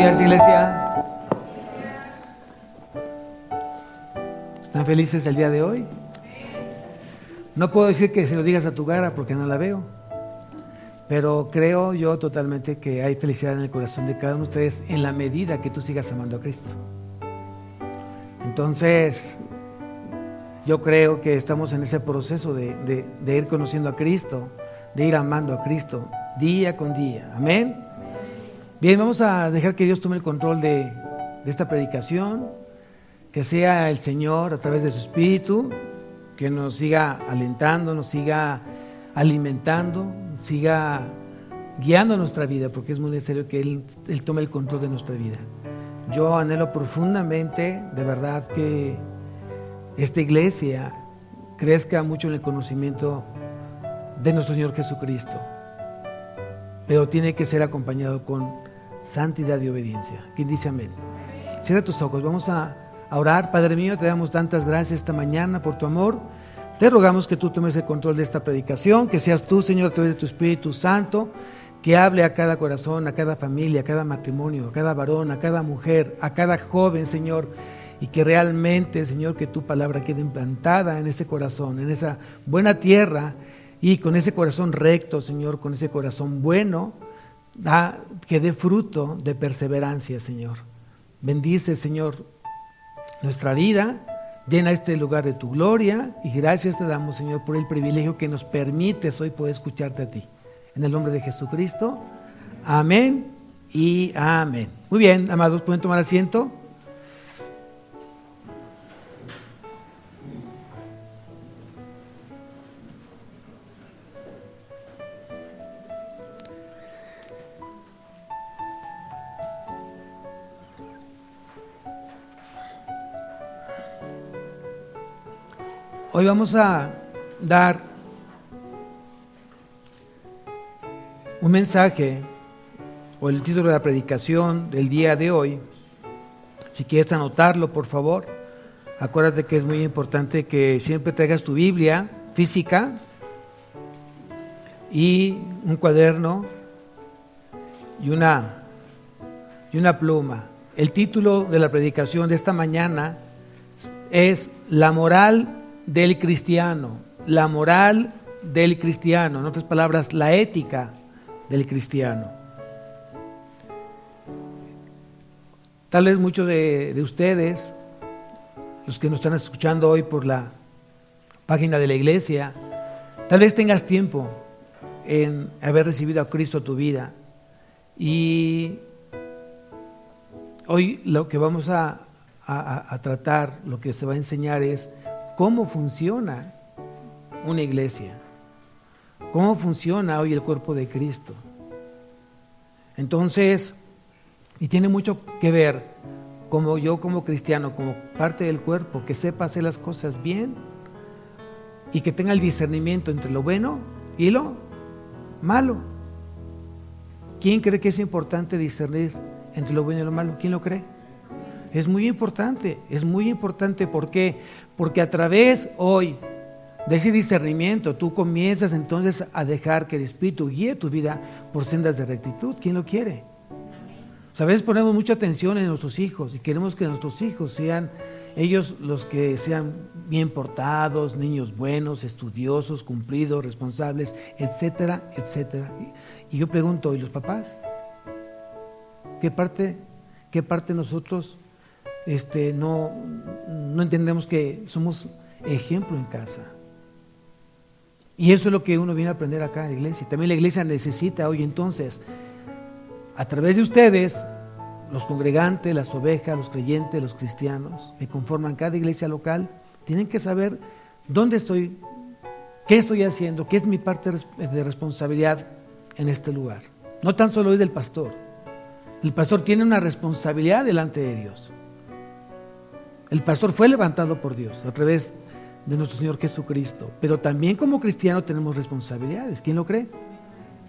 días, iglesia. ¿Están felices el día de hoy? No puedo decir que se lo digas a tu cara porque no la veo, pero creo yo totalmente que hay felicidad en el corazón de cada uno de ustedes en la medida que tú sigas amando a Cristo. Entonces, yo creo que estamos en ese proceso de ir conociendo a Cristo, de ir amando a Cristo día con día. Amén. Bien, vamos a dejar que Dios tome el control de esta predicación, que sea el Señor a través de su Espíritu, que nos siga alentando, nos siga alimentando, siga guiando nuestra vida, porque es muy necesario que Él tome el control de nuestra vida. Yo anhelo profundamente, de verdad, que esta iglesia crezca mucho en el conocimiento de nuestro Señor Jesucristo, pero tiene que ser acompañado con santidad y obediencia. ¿Quién dice amén? Cierra tus ojos, vamos a orar. Padre mío, te damos tantas gracias esta mañana por tu amor. Te rogamos que tú tomes el control de esta predicación, que seas tú, Señor, a través de tu Espíritu Santo, que hable a cada corazón, a cada familia, a cada matrimonio, a cada varón, a cada mujer, a cada joven, Señor, y que realmente, Señor, que tu palabra quede implantada en ese corazón, en esa buena tierra, y con ese corazón recto, Señor, con ese corazón bueno, que dé fruto de perseverancia, Señor. Bendice, Señor, nuestra vida, llena este lugar de tu gloria, y gracias te damos, Señor, por el privilegio que nos permites hoy poder escucharte a ti. En el nombre de Jesucristo, amén y amén. Muy bien, amados, ¿pueden tomar asiento? Hoy vamos a dar un mensaje, o el título de la predicación del día de hoy. Si quieres anotarlo, por favor, acuérdate que es muy importante que siempre traigas tu Biblia física y un cuaderno y una pluma. El título de la predicación de esta mañana es La moral del cristiano. La moral del cristiano, en otras palabras, la ética del cristiano. Tal vez muchos de ustedes, los que nos están escuchando hoy por la página de la iglesia, tal vez tengas tiempo en haber recibido a Cristo a tu vida, y hoy lo que vamos a tratar, lo que se va a enseñar es cómo funciona una iglesia, cómo funciona hoy el cuerpo de Cristo. Entonces, y tiene mucho que ver, como yo como cristiano, como parte del cuerpo, que sepa hacer las cosas bien y que tenga el discernimiento entre lo bueno y lo malo. ¿Quién cree que es importante discernir entre lo bueno y lo malo? ¿Quién lo cree? Es muy importante, ¿por qué? Porque a través hoy de ese discernimiento tú comienzas entonces a dejar que el Espíritu guíe tu vida por sendas de rectitud. ¿Quién lo quiere? A veces ponemos mucha atención en nuestros hijos y queremos que nuestros hijos sean ellos los que sean bien portados, niños buenos, estudiosos, cumplidos, responsables, etcétera, etcétera. Y yo pregunto, ¿y los papás? ¿Qué parte nosotros no entendemos que somos ejemplo en casa? Y eso es lo que uno viene a aprender acá en la iglesia. También la iglesia necesita hoy entonces, a través de ustedes, los congregantes, las ovejas, los creyentes, los cristianos que conforman cada iglesia local, tienen que saber dónde estoy, qué estoy haciendo, qué es mi parte de responsabilidad en este lugar. No tan solo es del pastor. El pastor tiene una responsabilidad delante de Dios. El pastor fue levantado por Dios a través de nuestro Señor Jesucristo, pero también como cristianos tenemos responsabilidades. ¿Quién lo cree?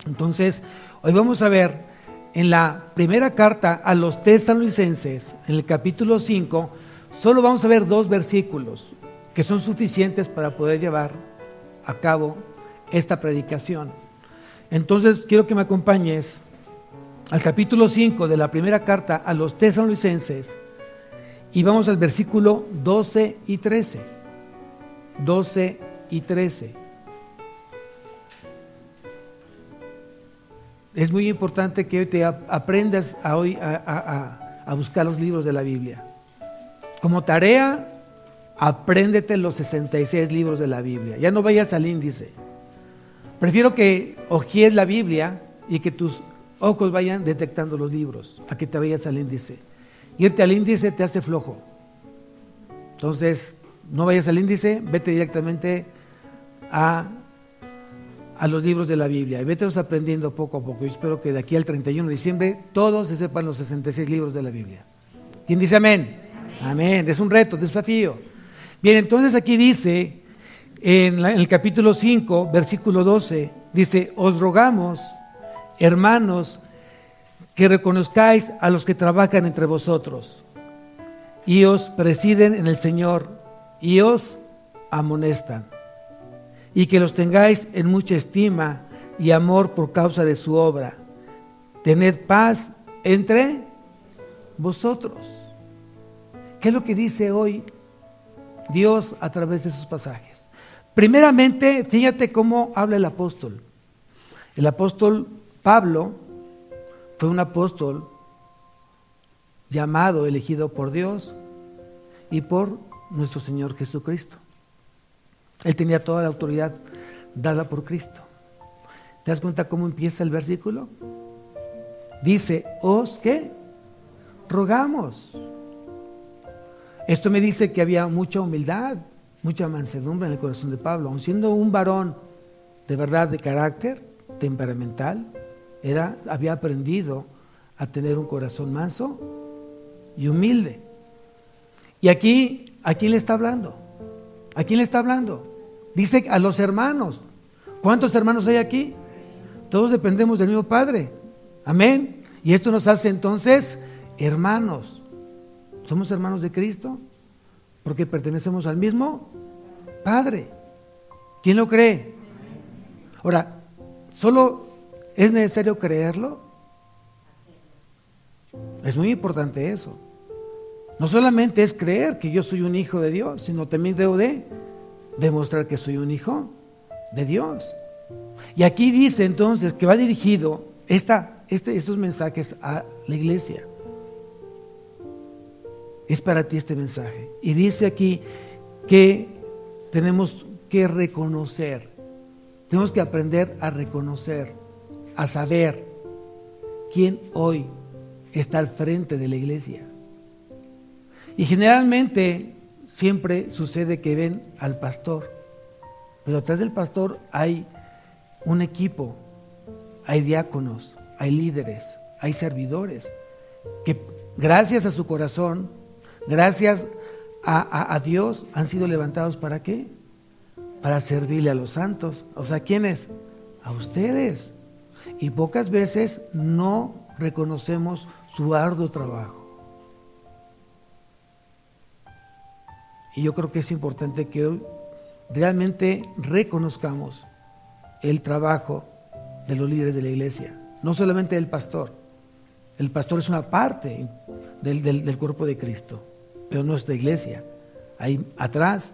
Entonces, hoy vamos a ver en la primera carta a los tesalonicenses, en el capítulo 5, solo vamos a ver 2 versículos que son suficientes para poder llevar a cabo esta predicación. Entonces, quiero que me acompañes al capítulo 5 de la primera carta a los tesalonicenses y vamos al versículo 12 y 13. 12 y 13. Es muy importante que hoy te aprendas a buscar los libros de la Biblia. Como tarea, apréndete los 66 libros de la Biblia. Ya no vayas al índice. Prefiero que hojees la Biblia y que tus ojos vayan detectando los libros, a que te vayas al índice. Irte al índice te hace flojo. Entonces, no vayas al índice, vete directamente a los libros de la Biblia y vételos aprendiendo poco a poco. Yo espero que de aquí al 31 de diciembre todos se sepan los 66 libros de la Biblia. ¿Quién dice amén? Amén. Es un reto, desafío. Bien, entonces aquí dice, en el capítulo 5, versículo 12, dice: os rogamos, hermanos, que reconozcáis a los que trabajan entre vosotros y os presiden en el Señor y os amonestan, y que los tengáis en mucha estima y amor por causa de su obra. Tened paz entre vosotros. ¿Qué es lo que dice hoy Dios a través de esos pasajes? Primeramente, fíjate cómo habla el apóstol. El apóstol Pablo fue un apóstol llamado, elegido por Dios y por nuestro Señor Jesucristo. Él tenía toda la autoridad dada por Cristo. ¿Te das cuenta cómo empieza el versículo? Dice: os, ¿qué? Rogamos. Esto me dice que había mucha humildad, mucha mansedumbre en el corazón de Pablo. Aun siendo un varón de verdad de carácter, temperamental, había aprendido a tener un corazón manso y humilde. Y aquí, ¿a quién le está hablando? ¿A quién le está hablando? Dice a los hermanos. ¿Cuántos hermanos hay aquí? Todos dependemos del mismo Padre. Amén. Y esto nos hace entonces hermanos. ¿Somos hermanos de Cristo? Porque pertenecemos al mismo Padre. ¿Quién lo cree? Ahora, ¿solo es necesario creerlo? Es muy importante eso. No solamente es creer que yo soy un hijo de Dios, sino también debo de demostrar que soy un hijo de Dios. Y aquí dice entonces que va dirigido estos mensajes a la iglesia. Es para ti este mensaje. Y dice aquí que tenemos que reconocer, tenemos que aprender a reconocer, a saber quién hoy está al frente de la iglesia. Y generalmente siempre sucede que ven al pastor, pero atrás del pastor hay un equipo, hay diáconos, hay líderes, hay servidores, que gracias a su corazón, gracias a Dios, han sido levantados ¿para qué? Para servirle a los santos. O sea, ¿quiénes? A ustedes. Y pocas veces no reconocemos su arduo trabajo. Y yo creo que es importante que hoy realmente reconozcamos el trabajo de los líderes de la iglesia, no solamente del pastor. El pastor es una parte del cuerpo de Cristo, pero nuestra iglesia, hay atrás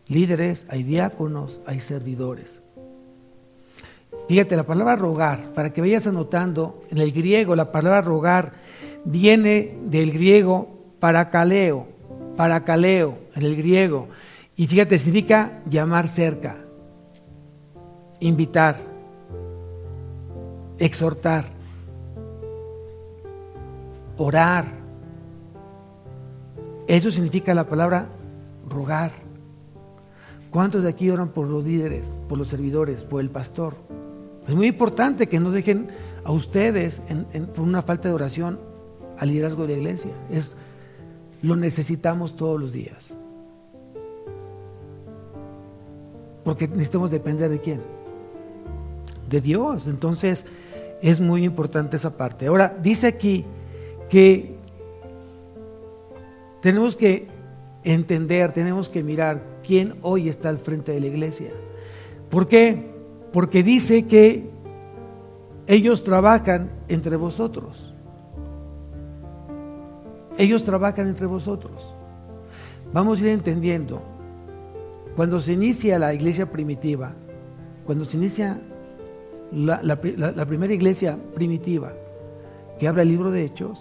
líderes, hay diáconos, hay servidores. Fíjate, la palabra rogar, para que vayas anotando, en el griego la palabra rogar viene del griego parakaleo, en el griego, y fíjate, significa llamar cerca, invitar, exhortar, orar. Eso significa la palabra rogar. ¿Cuántos de aquí oran por los líderes, por los servidores, por el pastor? Es muy importante que no dejen a ustedes por una falta de oración al liderazgo de la iglesia. Lo necesitamos todos los días. Porque necesitamos depender ¿de quién? De Dios. Entonces es muy importante esa parte. Ahora dice aquí que tenemos que entender, tenemos que mirar quién hoy está al frente de la iglesia. ¿Por qué? Porque dice que ellos trabajan entre vosotros. Ellos trabajan entre vosotros. Vamos a ir entendiendo. Cuando se inicia la iglesia primitiva, cuando se inicia la primera iglesia primitiva, que habla el libro de Hechos,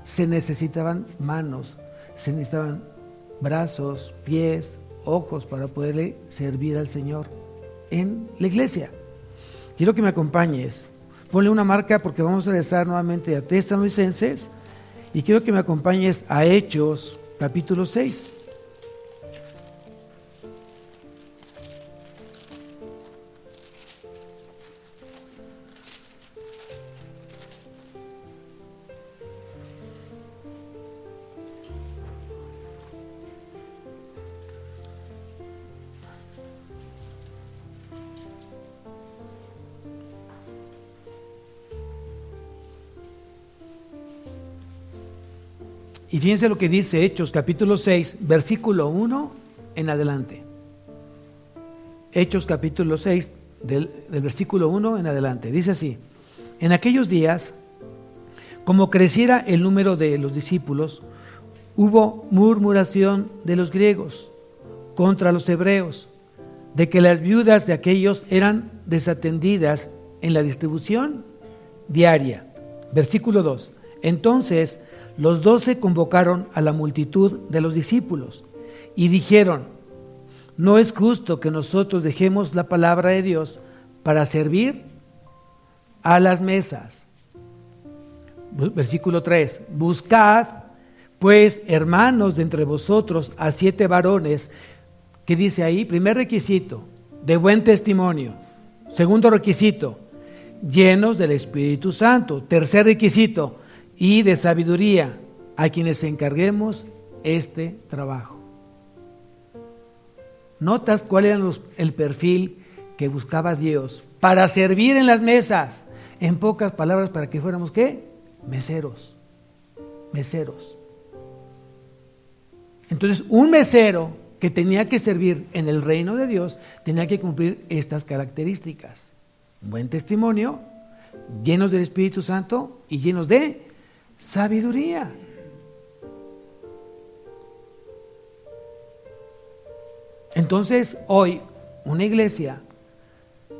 se necesitaban manos, se necesitaban brazos, pies, ojos para poderle servir al Señor en la iglesia. Quiero que me acompañes. Ponle una marca porque vamos a regresar nuevamente a Tesalonicenses y quiero que me acompañes a Hechos capítulo 6. Y fíjense lo que dice Hechos capítulo 6, versículo 1 en adelante. Hechos capítulo 6, del versículo 1 en adelante. Dice así: en aquellos días, como creciera el número de los discípulos, hubo murmuración de los griegos contra los hebreos, de que las viudas de aquellos eran desatendidas en la distribución diaria. Versículo 2. Entonces los 12 convocaron a la multitud de los discípulos y dijeron: no es justo que nosotros dejemos la palabra de Dios para servir a las mesas. Versículo 3. Buscad pues, hermanos, de entre vosotros a 7 varones, que dice ahí, primer requisito, de buen testimonio. Segundo requisito, llenos del Espíritu Santo. Tercer requisito, y de sabiduría, a quienes encarguemos este trabajo. ¿Notas cuál era el perfil que buscaba Dios para servir en las mesas? En pocas palabras, para que fuéramos, ¿qué? Meseros. Meseros. Entonces, un mesero que tenía que servir en el reino de Dios tenía que cumplir estas características: buen testimonio, llenos del Espíritu Santo y llenos de sabiduría. Entonces, hoy una iglesia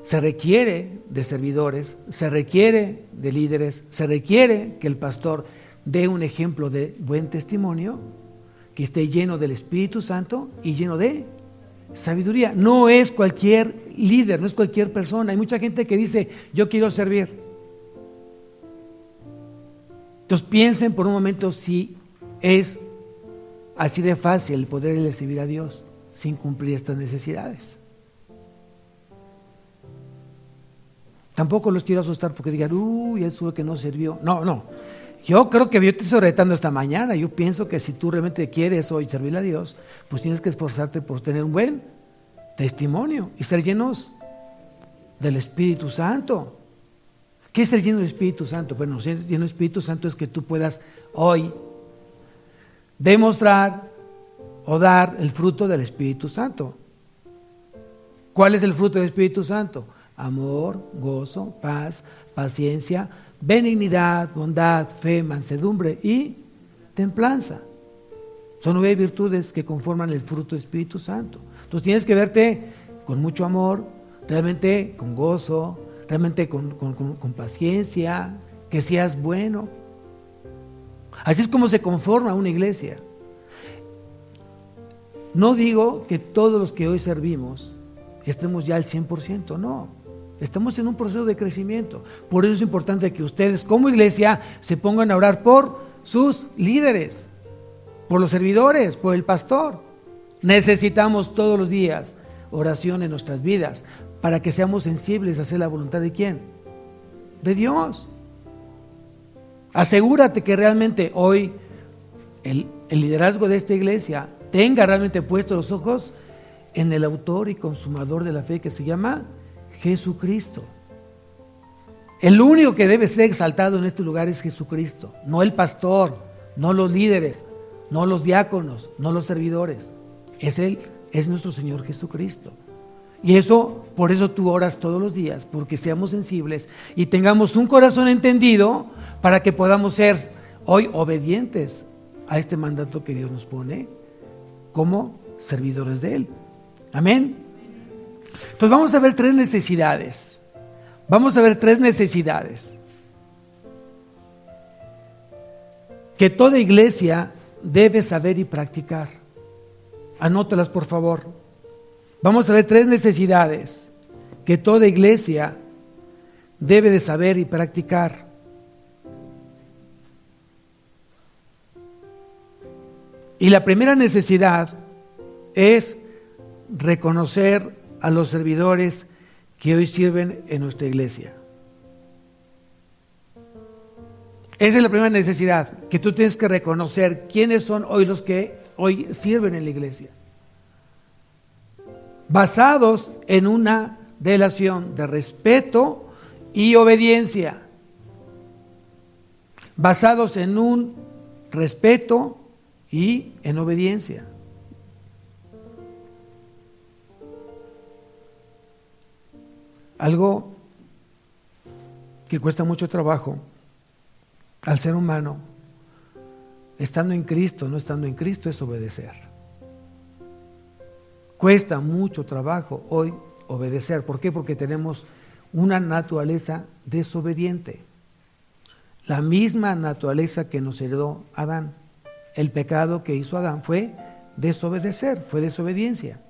se requiere de servidores, se requiere de líderes, se requiere que el pastor dé un ejemplo de buen testimonio, que esté lleno del Espíritu Santo y lleno de sabiduría. No es cualquier líder, no es cualquier persona. Hay mucha gente que dice: yo quiero servir. Entonces piensen por un momento si es así de fácil poderle servir a Dios sin cumplir estas necesidades. Tampoco los quiero asustar porque digan: uy, eso que no sirvió. No. Yo creo que yo te estoy retando esta mañana. Yo pienso que si tú realmente quieres hoy servirle a Dios, pues tienes que esforzarte por tener un buen testimonio y ser llenos del Espíritu Santo. ¿Qué es ser lleno del Espíritu Santo? Bueno, ser lleno del Espíritu Santo es que tú puedas hoy demostrar o dar el fruto del Espíritu Santo. ¿Cuál es el fruto del Espíritu Santo? Amor, gozo, paz, paciencia, benignidad, bondad, fe, mansedumbre y templanza. Son 9 virtudes que conforman el fruto del Espíritu Santo. Entonces tienes que verte con mucho amor, realmente con gozo, realmente con paciencia, que seas bueno. Así es como se conforma una iglesia. No digo que todos los que hoy servimos estemos ya al 100%, no. Estamos en un proceso de crecimiento. Por eso es importante que ustedes como iglesia se pongan a orar por sus líderes, por los servidores, por el pastor. Necesitamos todos los días oración en nuestras vidas para que seamos sensibles a hacer la voluntad de ¿quién? De Dios. Asegúrate que realmente hoy el liderazgo de esta iglesia tenga realmente puestos los ojos en el autor y consumador de la fe, que se llama Jesucristo. El único que debe ser exaltado en este lugar es Jesucristo, no el pastor, no los líderes, no los diáconos, no los servidores. Es Él, es nuestro Señor Jesucristo. Y eso, por eso tú oras todos los días, porque seamos sensibles y tengamos un corazón entendido para que podamos ser hoy obedientes a este mandato que Dios nos pone como servidores de Él. Amén. Entonces vamos a ver tres necesidades. Vamos a ver tres necesidades que toda iglesia debe saber y practicar. Anótalas, por favor. Vamos a ver tres necesidades que toda iglesia debe de saber y practicar. Y la primera necesidad es reconocer a los servidores que hoy sirven en nuestra iglesia. Esa es la primera necesidad, que tú tienes que reconocer quiénes son hoy los que hoy sirven en la iglesia. Basados en una relación de respeto y obediencia. Basados en un respeto y en obediencia. Algo que cuesta mucho trabajo al ser humano, estando en Cristo, no estando en Cristo, es obedecer. Cuesta mucho trabajo hoy obedecer. ¿Por qué? Porque tenemos una naturaleza desobediente. La misma naturaleza que nos heredó Adán. El pecado que hizo Adán fue desobedecer, fue desobediencia.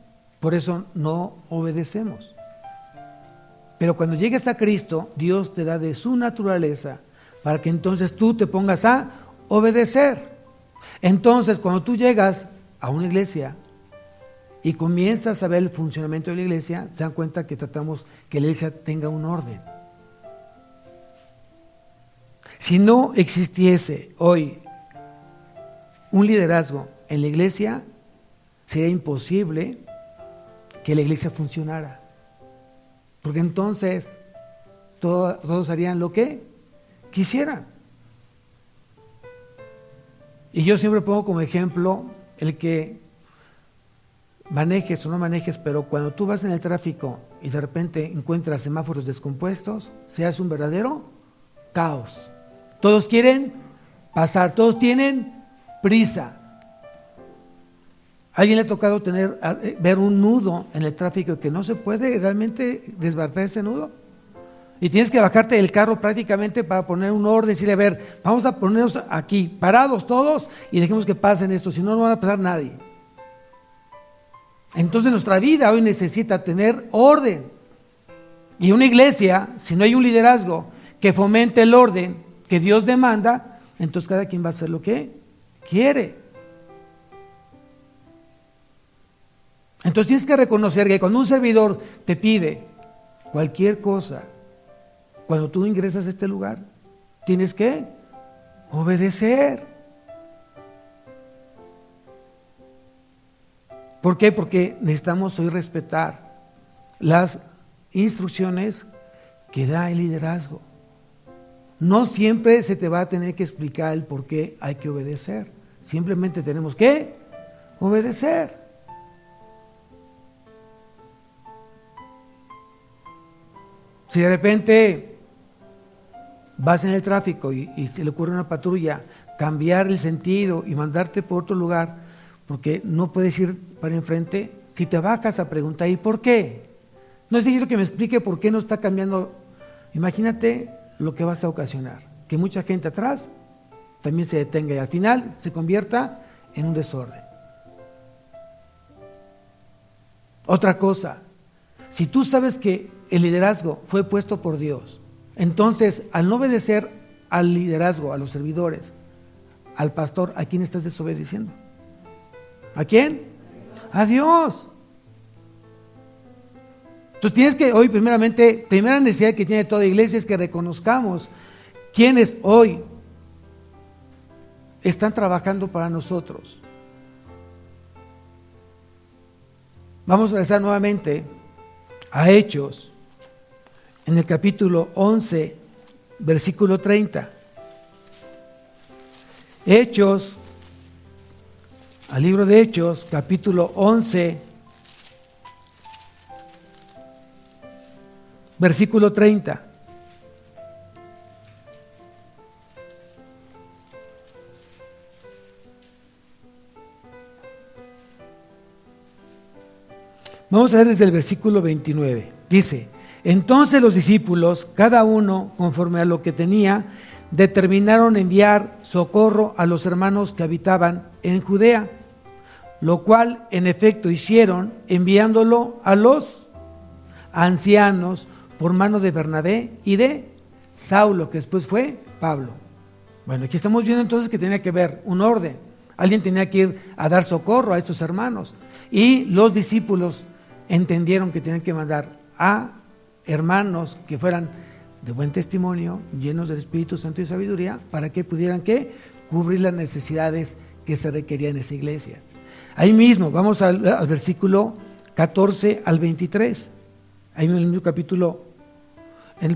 Por eso no obedecemos. Pero cuando llegues a Cristo, Dios te da de su naturaleza para que entonces tú te pongas a obedecer. Entonces, cuando tú llegas a una iglesia y comienzas a ver el funcionamiento de la iglesia, se dan cuenta que tratamos que la iglesia tenga un orden. Si no existiese hoy un liderazgo en la iglesia, sería imposible que la iglesia funcionara. Porque entonces todos harían lo que quisieran. Y yo siempre pongo como ejemplo el que manejes o no manejes, pero cuando tú vas en el tráfico y de repente encuentras semáforos descompuestos, se hace un verdadero caos. Todos quieren pasar, todos tienen prisa. ¿A alguien le ha tocado ver un nudo en el tráfico que no se puede realmente desbaratar ese nudo? Y tienes que bajarte del carro prácticamente para poner un orden, decirle, a ver, vamos a ponernos aquí, parados todos, y dejemos que pasen esto, si no, no va a pasar nadie. Entonces nuestra vida hoy necesita tener orden. Y una iglesia, si no hay un liderazgo que fomente el orden que Dios demanda, entonces cada quien va a hacer lo que quiere. Entonces tienes que reconocer que cuando un servidor te pide cualquier cosa, cuando tú ingresas a este lugar, tienes que obedecer. ¿Por qué? Porque necesitamos hoy respetar las instrucciones que da el liderazgo. No siempre se te va a tener que explicar el por qué hay que obedecer. Simplemente tenemos que obedecer. Si de repente vas en el tráfico y se le ocurre a una patrulla cambiar el sentido y mandarte por otro lugar, porque no puedes ir para enfrente, si te bajas a preguntar, ¿y por qué? No es necesario que me explique por qué no está cambiando. Imagínate lo que vas a ocasionar, que mucha gente atrás también se detenga y al final se convierta en un desorden. Otra cosa, si tú sabes que el liderazgo fue puesto por Dios, entonces al no obedecer al liderazgo, a los servidores, al pastor, ¿a quién estás desobedeciendo? ¿A quién? A Dios. Entonces tienes que hoy primera necesidad que tiene toda iglesia es que reconozcamos quiénes hoy están trabajando para nosotros. Vamos a regresar nuevamente a Hechos, en el capítulo 11, versículo 30. Hechos, al libro de Hechos, capítulo 11, versículo 30. Vamos a ver desde el versículo 29. Dice: entonces los discípulos, cada uno conforme a lo que tenía, determinaron enviar socorro a los hermanos que habitaban en Judea, lo cual en efecto hicieron, enviándolo a los ancianos por mano de Bernabé y de Saulo, que después fue Pablo. Bueno, aquí estamos viendo entonces que tenía que haber un orden. Alguien tenía que ir a dar socorro a estos hermanos. Y los discípulos entendieron que tenían que mandar a hermanos que fueran de buen testimonio, llenos del Espíritu Santo y sabiduría, para que pudieran ¿qué? Cubrir las necesidades que se requerían en esa iglesia. Ahí mismo, vamos al versículo 14 al 23. Ahí en el mismo capítulo, en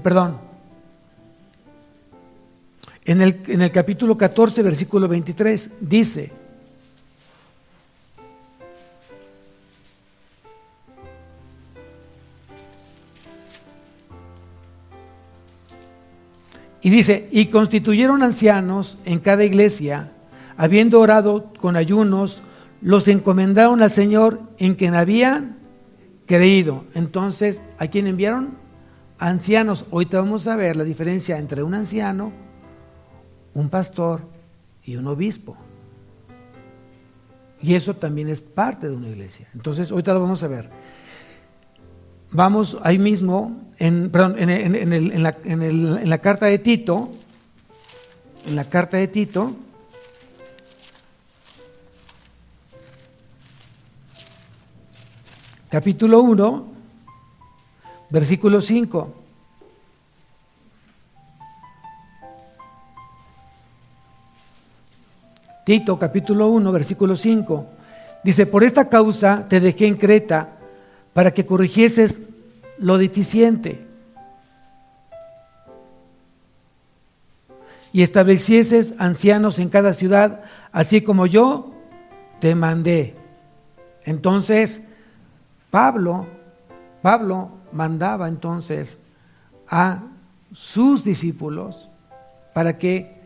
el capítulo 14, versículo 23, dice: y dice, y constituyeron ancianos en cada iglesia, habiendo orado con ayunos, los encomendaron al Señor en quien habían creído. Entonces, ¿a quién enviaron? Ancianos. Ahorita vamos a ver la diferencia entre un anciano, un pastor y un obispo. Y eso también es parte de una iglesia. Entonces, ahorita lo vamos a ver. Vamos ahí mismo, en la carta de Tito, capítulo 1, versículo 5. Tito, capítulo 1, versículo 5. Dice: por esta causa te dejé en Creta, para que corrigieses lo deficiente y establecieses ancianos en cada ciudad, así como yo te mandé. Entonces, Pablo mandaba entonces a sus discípulos para que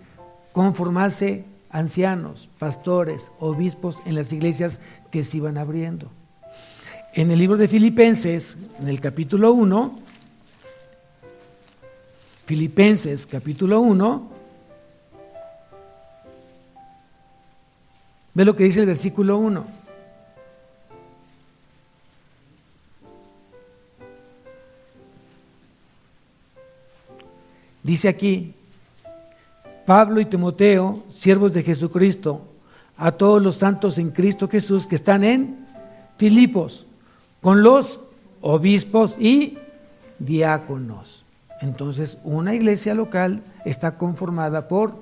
conformase ancianos, pastores, obispos en las iglesias que se iban abriendo. En el libro de Filipenses, en el capítulo 1, Filipenses capítulo 1, ve lo que dice el versículo 1. Dice aquí: Pablo y Timoteo, siervos de Jesucristo, a todos los santos en Cristo Jesús que están en Filipos, con los obispos y diáconos. Entonces, una iglesia local está conformada por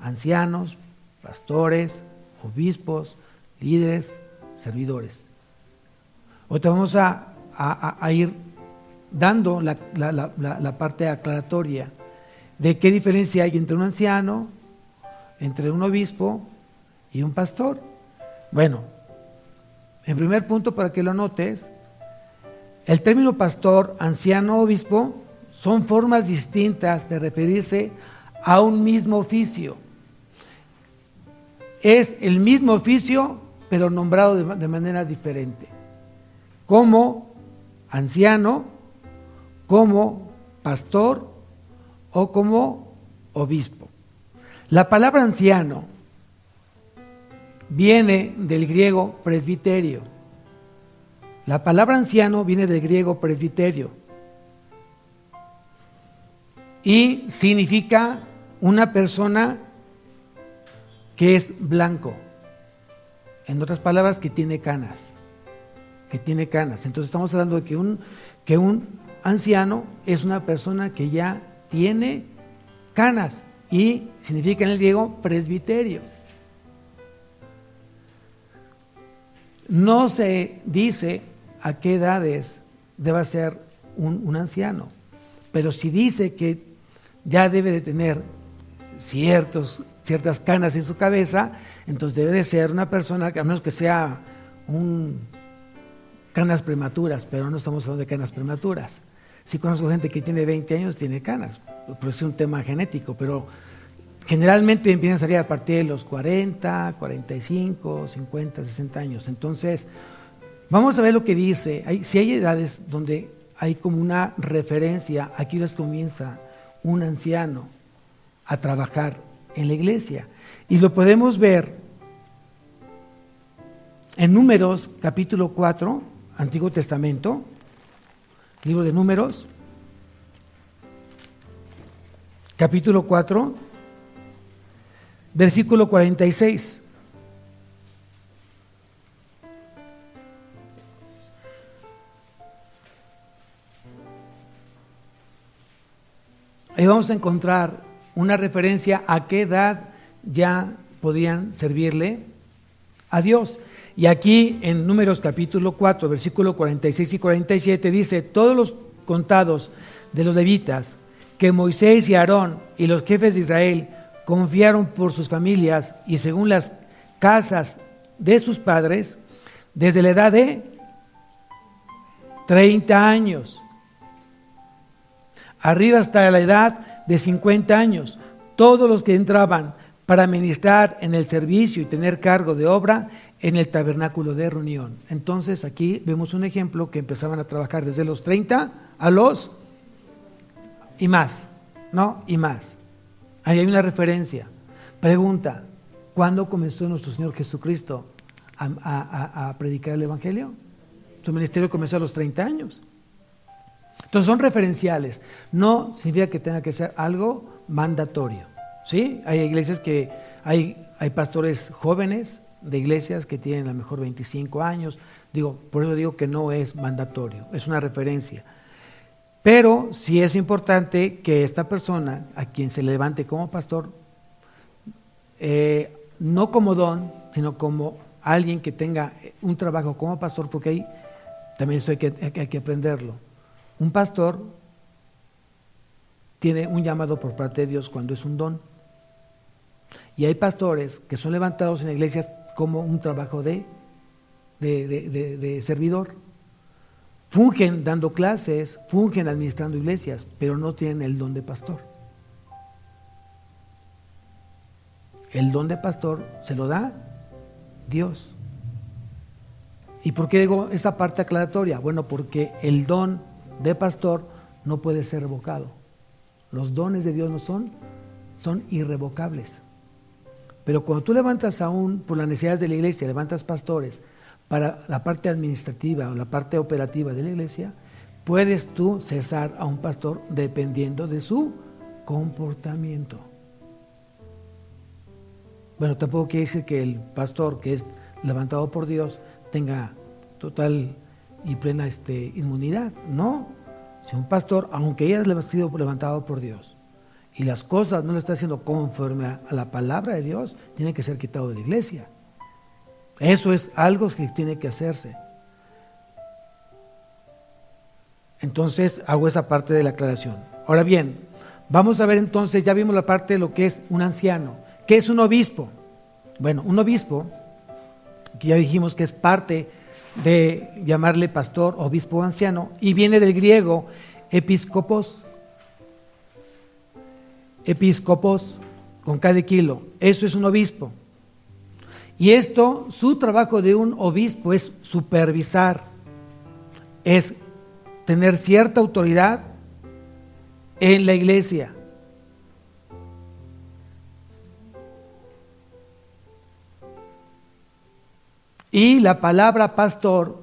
ancianos, pastores, obispos, líderes, servidores. Ahorita vamos a ir dando la parte aclaratoria de qué diferencia hay entre un anciano, entre un obispo y un pastor. Bueno, en primer punto, para que lo notes, el término pastor, anciano, obispo son formas distintas de referirse a un mismo oficio. Es el mismo oficio, pero nombrado de manera diferente. Como anciano, como pastor o como obispo. La palabra anciano viene del griego presbiterio. La palabra anciano viene del griego presbiterio y significa una persona que es blanco. En otras palabras, que tiene canas. Entonces estamos hablando de que un anciano es una persona que ya tiene canas y significa en el griego presbiterio. No se dice a qué edades debe ser un anciano, pero si dice que ya debe de tener ciertas canas en su cabeza, entonces debe de ser una persona que, a menos que sea canas prematuras, pero no estamos hablando de canas prematuras, Sí conozco gente que tiene 20 años, tiene canas, pero es un tema genético, pero generalmente empiezan a salir a partir de los 40, 45, 50, 60 años. Entonces, vamos a ver lo que dice. Si hay edades donde hay como una referencia, aquí les comienza un anciano a trabajar en la iglesia. Y lo podemos ver en Números, capítulo 4, Antiguo Testamento, libro de Números, capítulo 4, versículo 46. Ahí vamos a encontrar una referencia a qué edad ya podían servirle a Dios. Y aquí en Números capítulo 4, versículo 46 y 47 dice: todos los contados de los levitas que Moisés y Aarón y los jefes de Israel confiaron por sus familias y según las casas de sus padres, desde la edad de 30 años, arriba hasta la edad de 50 años, todos los que entraban para ministrar en el servicio y tener cargo de obra en el tabernáculo de reunión. Entonces aquí vemos un ejemplo que empezaban a trabajar desde los 30 a los y más, ¿no? Y más. Ahí hay una referencia. Pregunta: ¿cuándo comenzó nuestro Señor Jesucristo a predicar el Evangelio? Su ministerio comenzó a los 30 años. Entonces son referenciales. No significa que tenga que ser algo mandatorio, ¿sí? Hay iglesias que hay pastores jóvenes de iglesias que tienen a lo mejor 25 años. Por eso digo que no es mandatorio, es una referencia. Pero sí es importante que esta persona, a quien se levante como pastor, no como don, sino como alguien que tenga un trabajo como pastor, porque ahí también hay que aprenderlo. Un pastor tiene un llamado por parte de Dios cuando es un don. Y hay pastores que son levantados en iglesias como un trabajo de servidor. Fungen dando clases, fungen administrando iglesias, pero no tienen el don de pastor. El don de pastor se lo da Dios. ¿Y por qué digo esa parte aclaratoria? Bueno, porque el don de pastor no puede ser revocado. Los dones de Dios no son irrevocables. Pero cuando tú levantas aún por las necesidades de la iglesia, levantas pastores para la parte administrativa o la parte operativa de la iglesia, puedes tú cesar a un pastor dependiendo de su comportamiento. Bueno, tampoco quiere decir que el pastor que es levantado por Dios tenga total y plena inmunidad. No, si un pastor, aunque haya sido levantado por Dios y las cosas no le está haciendo conforme a la palabra de Dios, tiene que ser quitado de la iglesia. Eso es algo que tiene que hacerse. Entonces hago esa parte de la aclaración. Ahora bien, vamos a ver entonces, ya vimos la parte de lo que es un anciano. ¿Qué es un obispo? Bueno, un obispo, que ya dijimos que es parte de llamarle pastor, obispo o anciano, y viene del griego episcopos. Episcopos, con cada kilo. Eso es un obispo. Y esto, su trabajo de un obispo es supervisar, es tener cierta autoridad en la iglesia. Y la palabra pastor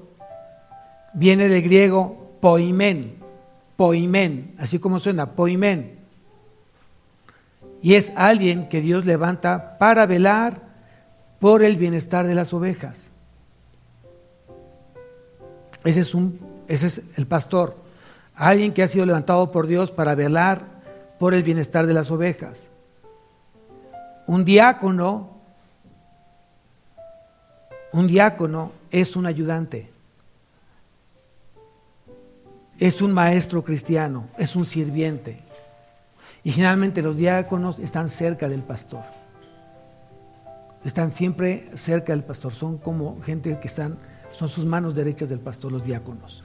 viene del griego poimen, así como suena, poimen. Y es alguien que Dios levanta para velar por el bienestar de las ovejas. Ese es el pastor, alguien que ha sido levantado por Dios para velar por el bienestar de las ovejas. Un diácono es un ayudante, es un maestro cristiano, es un sirviente. Y generalmente los diáconos están cerca del pastor. Están siempre cerca del pastor. Son como gente que son sus manos derechas del pastor, los diáconos.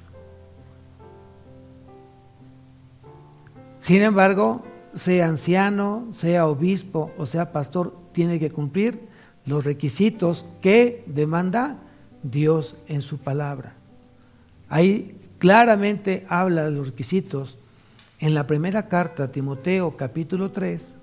Sin embargo, sea anciano, sea obispo o sea pastor, tiene que cumplir los requisitos que demanda Dios en su palabra. Ahí claramente habla de los requisitos. En la primera carta a Timoteo, capítulo 3,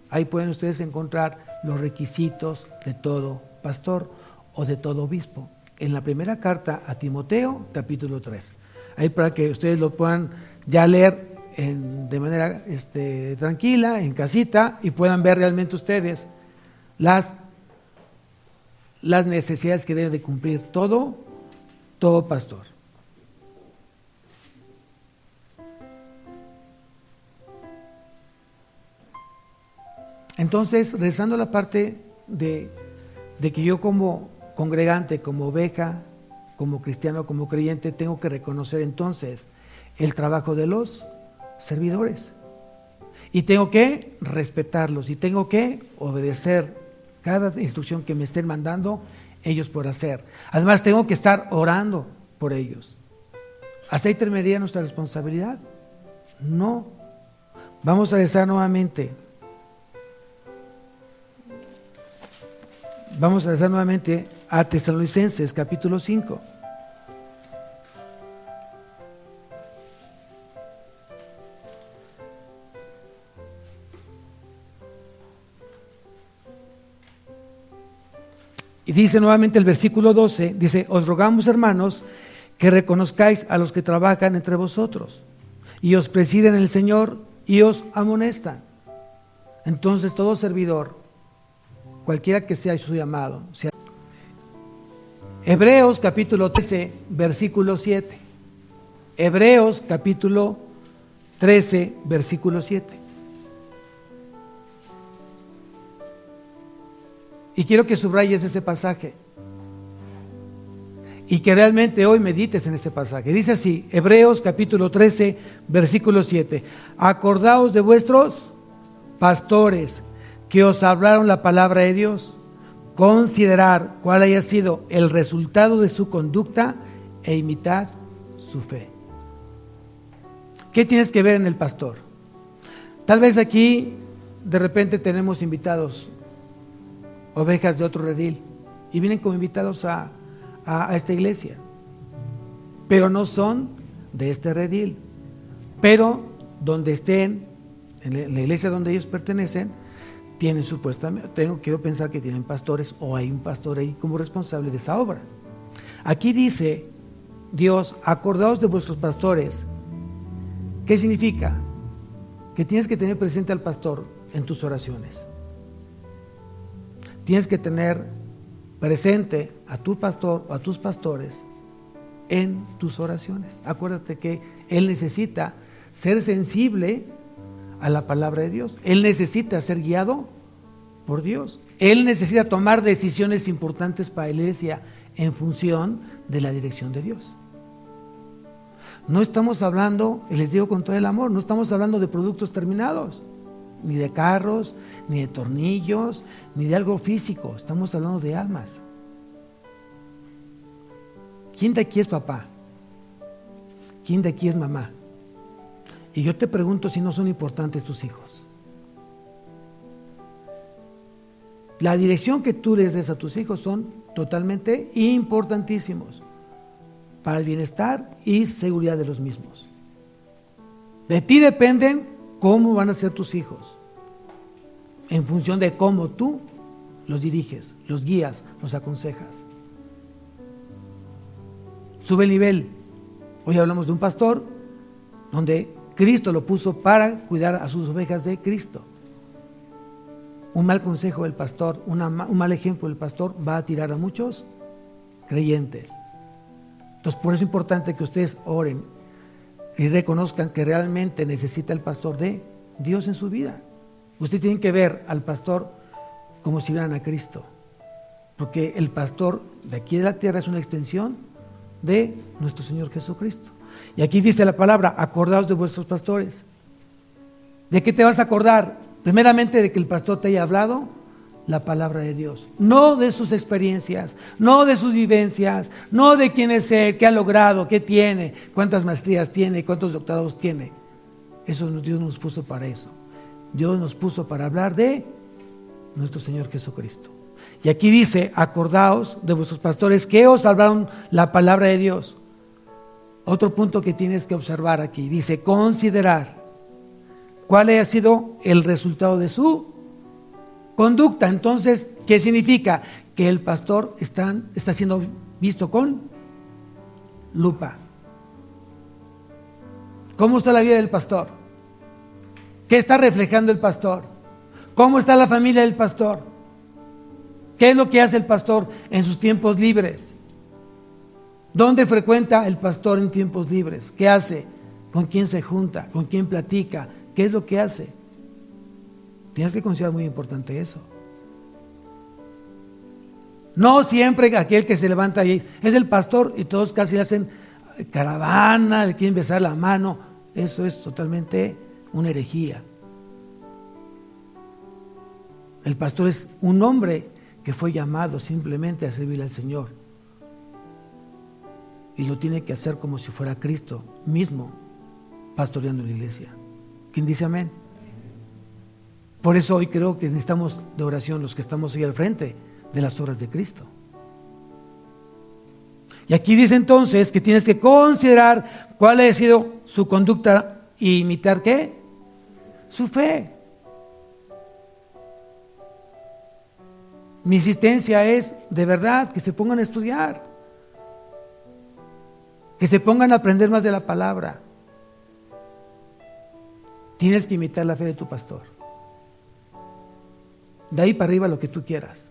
ahí pueden ustedes encontrar los requisitos de todo pastor o de todo obispo. En la primera carta a Timoteo, capítulo 3. Ahí para que ustedes lo puedan ya leer de manera tranquila, en casita, y puedan ver realmente ustedes las necesidades que debe de cumplir todo pastor. Entonces, regresando a la parte de que yo como congregante, como oveja, como cristiano, como creyente, tengo que reconocer entonces el trabajo de los servidores. Y tengo que respetarlos y tengo que obedecer cada instrucción que me estén mandando ellos por hacer. Además, tengo que estar orando por ellos. ¿Hasta ahí terminaría nuestra responsabilidad? No. Vamos a regresar nuevamente. Vamos a regresar nuevamente a Tesalonicenses, capítulo 5. Y dice nuevamente el versículo 12, dice: os rogamos, hermanos, que reconozcáis a los que trabajan entre vosotros y os presiden en el Señor y os amonestan. Entonces todo servidor, cualquiera que sea su llamado, sea. Hebreos capítulo 13, versículo 7. Hebreos capítulo 13, versículo 7. Y quiero que subrayes ese pasaje y que realmente hoy medites en ese pasaje. Dice así, Hebreos capítulo 13, versículo 7. Acordaos de vuestros pastores que os hablaron la palabra de Dios. Considerar cuál haya sido el resultado de su conducta e imitad su fe. ¿Qué tienes que ver en el pastor? Tal vez aquí de repente tenemos invitados, ovejas de otro redil, y vienen como invitados a esta iglesia, pero no son de este redil, pero donde estén, en la iglesia donde ellos pertenecen, tienen supuestamente, quiero pensar que tienen pastores o hay un pastor ahí como responsable de esa obra. Aquí dice Dios: acordaos de vuestros pastores. ¿Qué significa? Que tienes que tener presente al pastor en tus oraciones. Tienes que tener presente a tu pastor o a tus pastores en tus oraciones. Acuérdate que él necesita ser sensible a la palabra de Dios. Él necesita ser guiado por Dios. Él necesita tomar decisiones importantes para la iglesia en función de la dirección de Dios. No estamos hablando, y les digo con todo el amor, no estamos hablando de productos terminados, ni de carros, ni de tornillos, ni de algo físico. Estamos hablando de almas. ¿Quién de aquí es papá? ¿Quién de aquí es mamá? Y yo te pregunto si no son importantes tus hijos. La dirección que tú les des a tus hijos son totalmente importantísimos para el bienestar y seguridad de los mismos. De ti dependen cómo van a ser tus hijos, en función de cómo tú los diriges, los guías, los aconsejas. Sube el nivel. Hoy hablamos de un pastor donde Cristo lo puso para cuidar a sus ovejas de Cristo. Un mal consejo del pastor, un mal ejemplo del pastor va a tirar a muchos creyentes. Entonces, por eso es importante que ustedes oren y reconozcan que realmente necesita el pastor de Dios en su vida. Ustedes tienen que ver al pastor como si vieran a Cristo, porque el pastor de aquí de la tierra es una extensión de nuestro Señor Jesucristo. Y aquí dice la palabra: acordaos de vuestros pastores. ¿De qué te vas a acordar? Primeramente de que el pastor te haya hablado la palabra de Dios, no de sus experiencias, no de sus vivencias, no de quién es él, qué ha logrado, qué tiene, cuántas maestrías tiene, cuántos doctorados tiene. Dios nos puso para eso. Dios nos puso para hablar de nuestro Señor Jesucristo. Y aquí dice, acordaos de vuestros pastores que os hablaron la palabra de Dios. Otro punto que tienes que observar aquí, dice considerar cuál ha sido el resultado de su conducta. Entonces, ¿qué significa? Que el pastor está siendo visto con lupa. ¿Cómo está la vida del pastor? ¿Qué está reflejando el pastor? ¿Cómo está la familia del pastor? ¿Qué es lo que hace el pastor en sus tiempos libres? ¿Dónde frecuenta el pastor en tiempos libres? ¿Qué hace? ¿Con quién se junta? ¿Con quién platica? ¿Qué es lo que hace? Tienes que considerar muy importante eso. No siempre aquel que se levanta ahí es el pastor y todos casi le hacen caravana, le quieren besar la mano. Eso es totalmente una herejía. El pastor es un hombre que fue llamado simplemente a servir al Señor. Y lo tiene que hacer como si fuera Cristo mismo pastoreando la iglesia. ¿Quién dice amén? Por eso hoy creo que necesitamos de oración los que estamos hoy al frente de las obras de Cristo. Y aquí dice entonces que tienes que considerar cuál ha sido su conducta y imitar ¿qué? Su fe. Mi insistencia es de verdad que se pongan a estudiar, que se pongan a aprender más de la palabra. Tienes que imitar la fe de tu pastor. De ahí para arriba lo que tú quieras.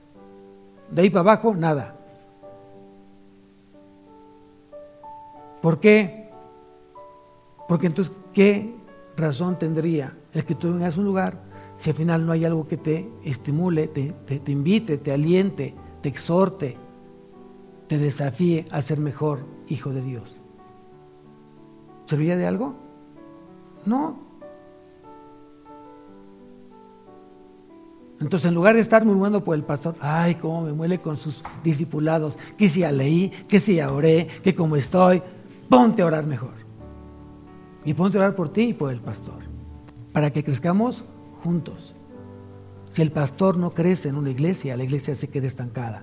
De ahí para abajo, nada. ¿Por qué? Porque entonces, ¿qué razón tendría el que tú vengas a un lugar si al final no hay algo que te estimule, te invite, te aliente, te exhorte, te desafíe a ser mejor hijo de Dios? ¿Serviría de algo? No. Entonces, en lugar de estar murmurando por el pastor, ay, cómo me muele con sus discipulados, que si ya leí, que si ya oré, que como estoy, ponte a orar mejor. Y ponte a orar por ti y por el pastor, para que crezcamos juntos. Si el pastor no crece en una iglesia, la iglesia se queda estancada.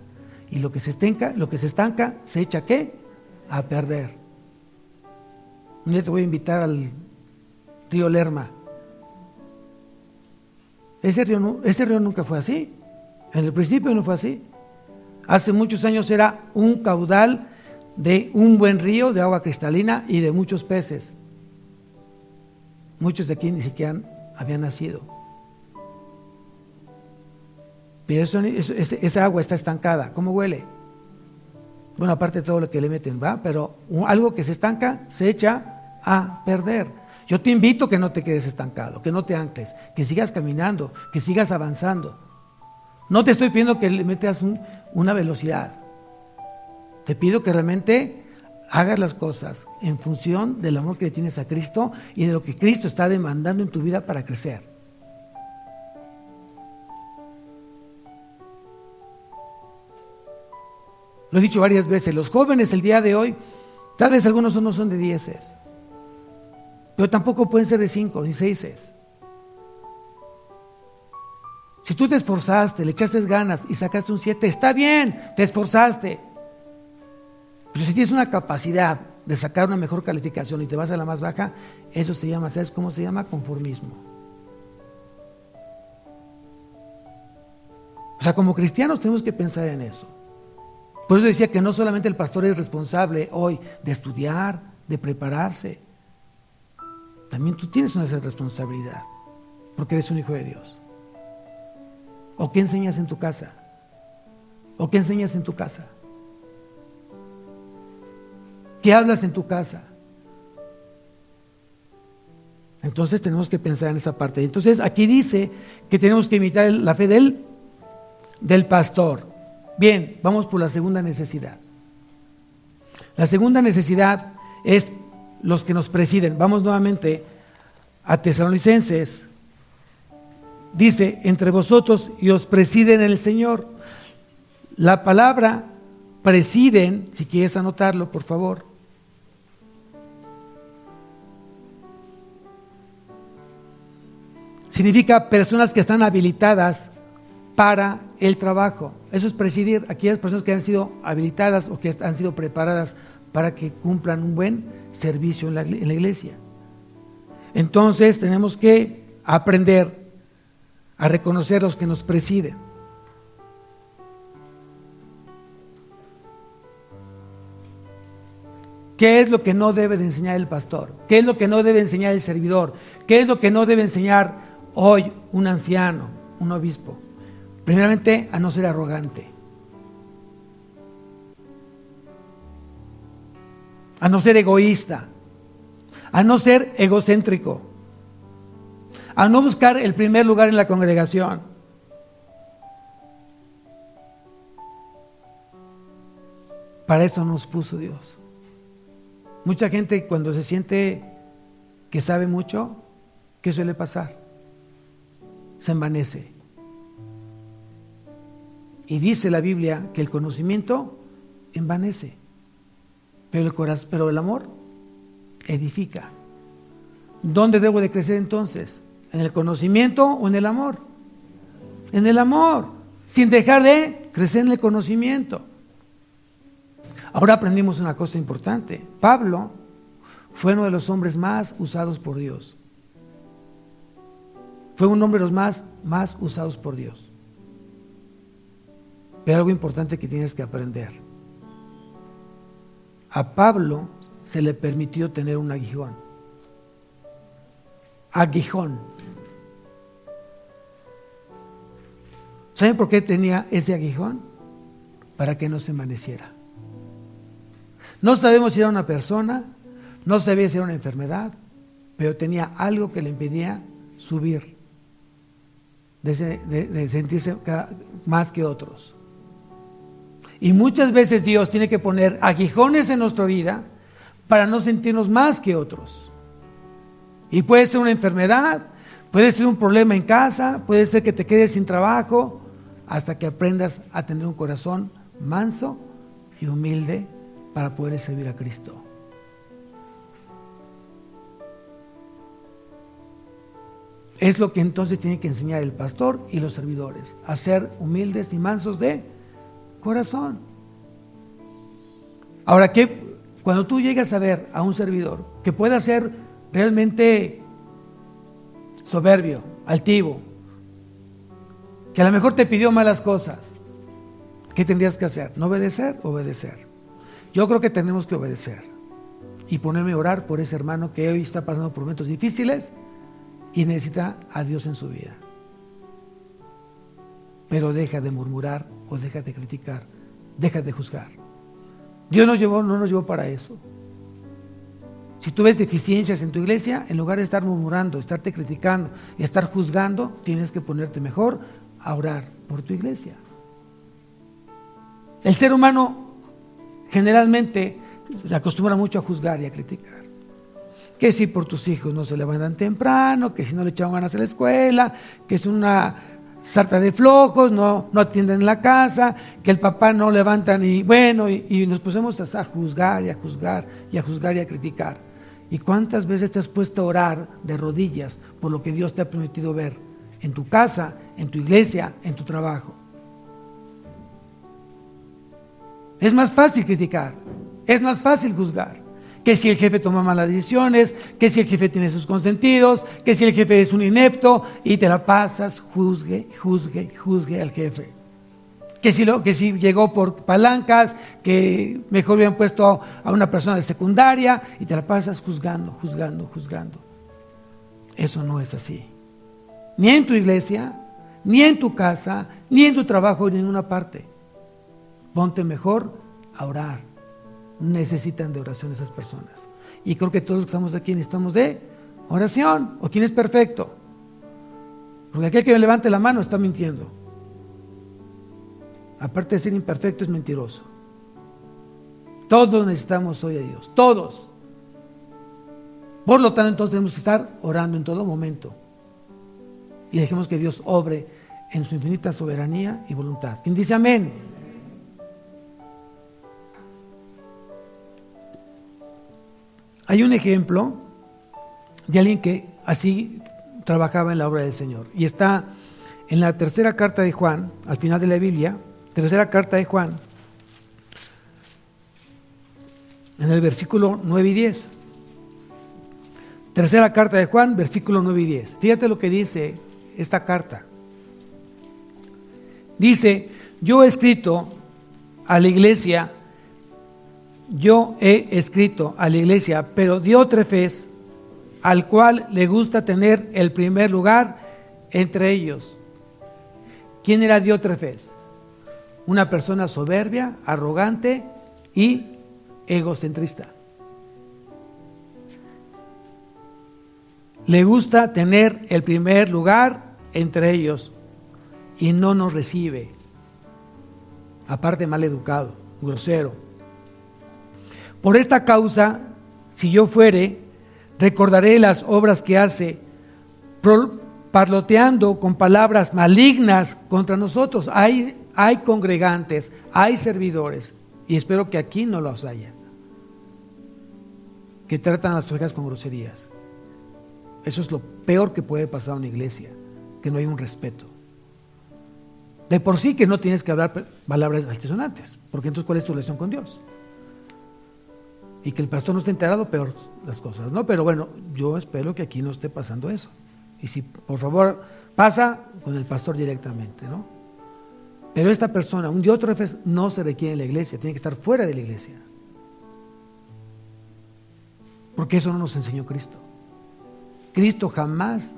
Y lo que se estanca, se echa ¿qué? A perder. Un día te voy a invitar al río Lerma. Ese río nunca fue así. En el principio no fue así. Hace muchos años era un caudal de un buen río de agua cristalina y de muchos peces. Muchos de aquí ni siquiera habían nacido. Pero esa agua está estancada. ¿Cómo huele? Bueno, aparte de todo lo que le meten, ¿va? Pero algo que se estanca se echa a perder. Yo te invito a que no te quedes estancado, que no te ancles, que sigas caminando, que sigas avanzando. No te estoy pidiendo que le metas una velocidad. Te pido que realmente hagas las cosas en función del amor que le tienes a Cristo y de lo que Cristo está demandando en tu vida para crecer. Lo he dicho varias veces, los jóvenes el día de hoy, tal vez algunos no son de 10, pero tampoco pueden ser de 5 ni 6. Si tú te esforzaste, le echaste ganas y sacaste un 7, está bien, te esforzaste. Pero si tienes una capacidad de sacar una mejor calificación y te vas a la más baja, eso se llama, ¿sabes cómo se llama? Conformismo. O sea, como cristianos tenemos que pensar en eso. Por eso decía que no solamente el pastor es responsable hoy de estudiar, de prepararse. También tú tienes una responsabilidad, porque eres un hijo de Dios. ¿O qué enseñas en tu casa? ¿O qué enseñas en tu casa? ¿Qué hablas en tu casa? Entonces tenemos que pensar en esa parte. Entonces aquí dice que tenemos que imitar la fe del pastor. Bien, vamos por la segunda necesidad. La segunda necesidad es los que nos presiden. Vamos nuevamente a Tesalonicenses. Dice, entre vosotros y os presiden el Señor. La palabra presiden, si quieres anotarlo, por favor. significa personas que están habilitadas para el trabajo. Eso es presidir, aquellas personas que han sido habilitadas o que han sido preparadas para que cumplan un buen servicio en la iglesia. Entonces tenemos que aprender a reconocer los que nos presiden. ¿Qué es lo que no debe de enseñar el pastor? ¿Qué es lo que no debe enseñar el servidor? ¿Qué es lo que no debe enseñar hoy un anciano, un obispo? Primeramente, a no ser arrogante, a no ser egoísta, a no ser egocéntrico, a no buscar el primer lugar en la congregación. Para eso nos puso Dios. Mucha gente cuando se siente que sabe mucho, ¿qué suele pasar? Se envanece. Y dice la Biblia que el conocimiento envanece, pero el amor edifica. ¿Dónde debo de crecer entonces? ¿En el conocimiento o en el amor? En el amor, sin dejar de crecer en el conocimiento. Ahora aprendimos una cosa importante. Pablo fue uno de los hombres más usados por Dios. Fue un hombre de los más usados por Dios. Pero algo importante que tienes que aprender. A Pablo se le permitió tener un aguijón. Aguijón. ¿Saben por qué tenía ese aguijón? Para que no se envaneciera. No sabemos si era una persona, no sabía si era una enfermedad, pero tenía algo que le impedía subir, de sentirse más que otros. Y muchas veces Dios tiene que poner aguijones en nuestra vida para no sentirnos más que otros. Y puede ser una enfermedad, puede ser un problema en casa, puede ser que te quedes sin trabajo, hasta que aprendas a tener un corazón manso y humilde para poder servir a Cristo. Es lo que entonces tiene que enseñar el pastor y los servidores, a ser humildes y mansos de corazón. Ahora, cuando tú llegas a ver a un servidor que pueda ser realmente soberbio, altivo, que a lo mejor te pidió malas cosas, ¿qué tendrías que hacer? ¿No obedecer? Obedecer. Yo creo que tenemos que obedecer y ponerme a orar por ese hermano que hoy está pasando por momentos difíciles y necesita a Dios en su vida. Pero deja de murmurar o deja de criticar, deja de juzgar. Dios no nos llevó para eso. Si tú ves deficiencias en tu iglesia, en lugar de estar murmurando, estarte criticando y estar juzgando, tienes que ponerte mejor a orar por tu iglesia. El ser humano generalmente se acostumbra mucho a juzgar y a criticar. Que si por tus hijos no se levantan temprano, que si no le echan ganas a la escuela, que es una sarta de flojos, no atienden la casa, que el papá no levanta ni bueno, y nos pusimos a juzgar y a juzgar y a juzgar y a criticar. ¿Y cuántas veces te has puesto a orar de rodillas por lo que Dios te ha permitido ver en tu casa, en tu iglesia, en tu trabajo? Es más fácil criticar, es más fácil juzgar. Que si el jefe toma malas decisiones, que si el jefe tiene sus consentidos, que si el jefe es un inepto y te la pasas, juzgue al jefe. Que si llegó por palancas, que mejor hubieran puesto a una persona de secundaria y te la pasas juzgando. Eso no es así. Ni en tu iglesia, ni en tu casa, ni en tu trabajo, ni en ninguna parte. Ponte mejor a orar. Necesitan de oración esas personas. Y creo que todos los que estamos aquí necesitamos de oración. ¿O quién es perfecto? Porque aquel que me levante la mano está mintiendo. Aparte de ser imperfecto, es mentiroso. Todos necesitamos hoy a Dios. Todos. Por lo tanto, entonces tenemos que estar orando en todo momento. Y dejemos que Dios obre en su infinita soberanía y voluntad. ¿Quién dice amén? Hay un ejemplo de alguien que así trabajaba en la obra del Señor. Y está en la tercera carta de Juan, al final de la Biblia, tercera carta de Juan, en el versículo 9 y 10. Tercera carta de Juan, versículo 9 y 10. Fíjate lo que dice esta carta. Dice: yo he escrito a la iglesia, pero Diótrefes, al cual le gusta tener el primer lugar entre ellos. ¿Quién era Diótrefes? Una persona soberbia, arrogante y egocentrista. Le gusta tener el primer lugar entre ellos y no nos recibe. Aparte, mal educado, grosero. Por esta causa, si yo fuere, recordaré las obras que hace, parloteando con palabras malignas contra nosotros. Hay congregantes, hay servidores, y espero que aquí no los haya, que tratan a las ovejas con groserías. Eso es lo peor que puede pasar a una iglesia, que no hay un respeto. De por sí que no tienes que hablar palabras altisonantes, porque entonces ¿cuál es tu relación con Dios? Y que el pastor no esté enterado, peor las cosas, ¿no? Pero bueno, yo espero que aquí no esté pasando eso. Y si por favor pasa, con el pastor directamente, ¿no? Pero esta persona, un Diótrefes, no se requiere en la iglesia, tiene que estar fuera de la iglesia. Porque eso no nos enseñó Cristo. Cristo jamás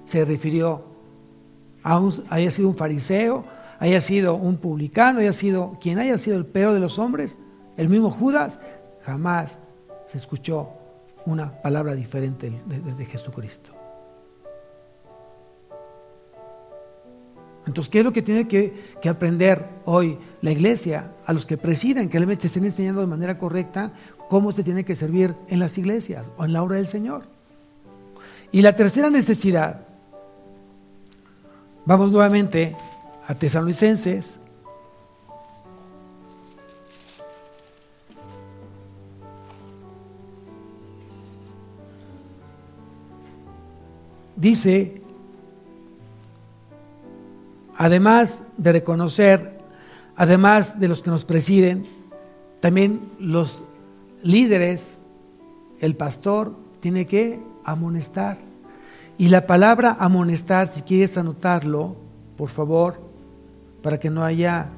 se refirió haya sido un fariseo, haya sido un publicano, haya sido quien haya sido el peor de los hombres, el mismo Judas, jamás se escuchó una palabra diferente de Jesucristo. Entonces, ¿qué es lo que tiene que aprender hoy la iglesia? A los que presiden, que realmente estén enseñando de manera correcta cómo se tiene que servir en las iglesias o en la obra del Señor. Y la tercera necesidad, vamos nuevamente a Tesalonicenses. Dice: además de reconocer, además de los que nos presiden, también los líderes, el pastor tiene que amonestar. Y la palabra amonestar, si quieres anotarlo, por favor, para que no haya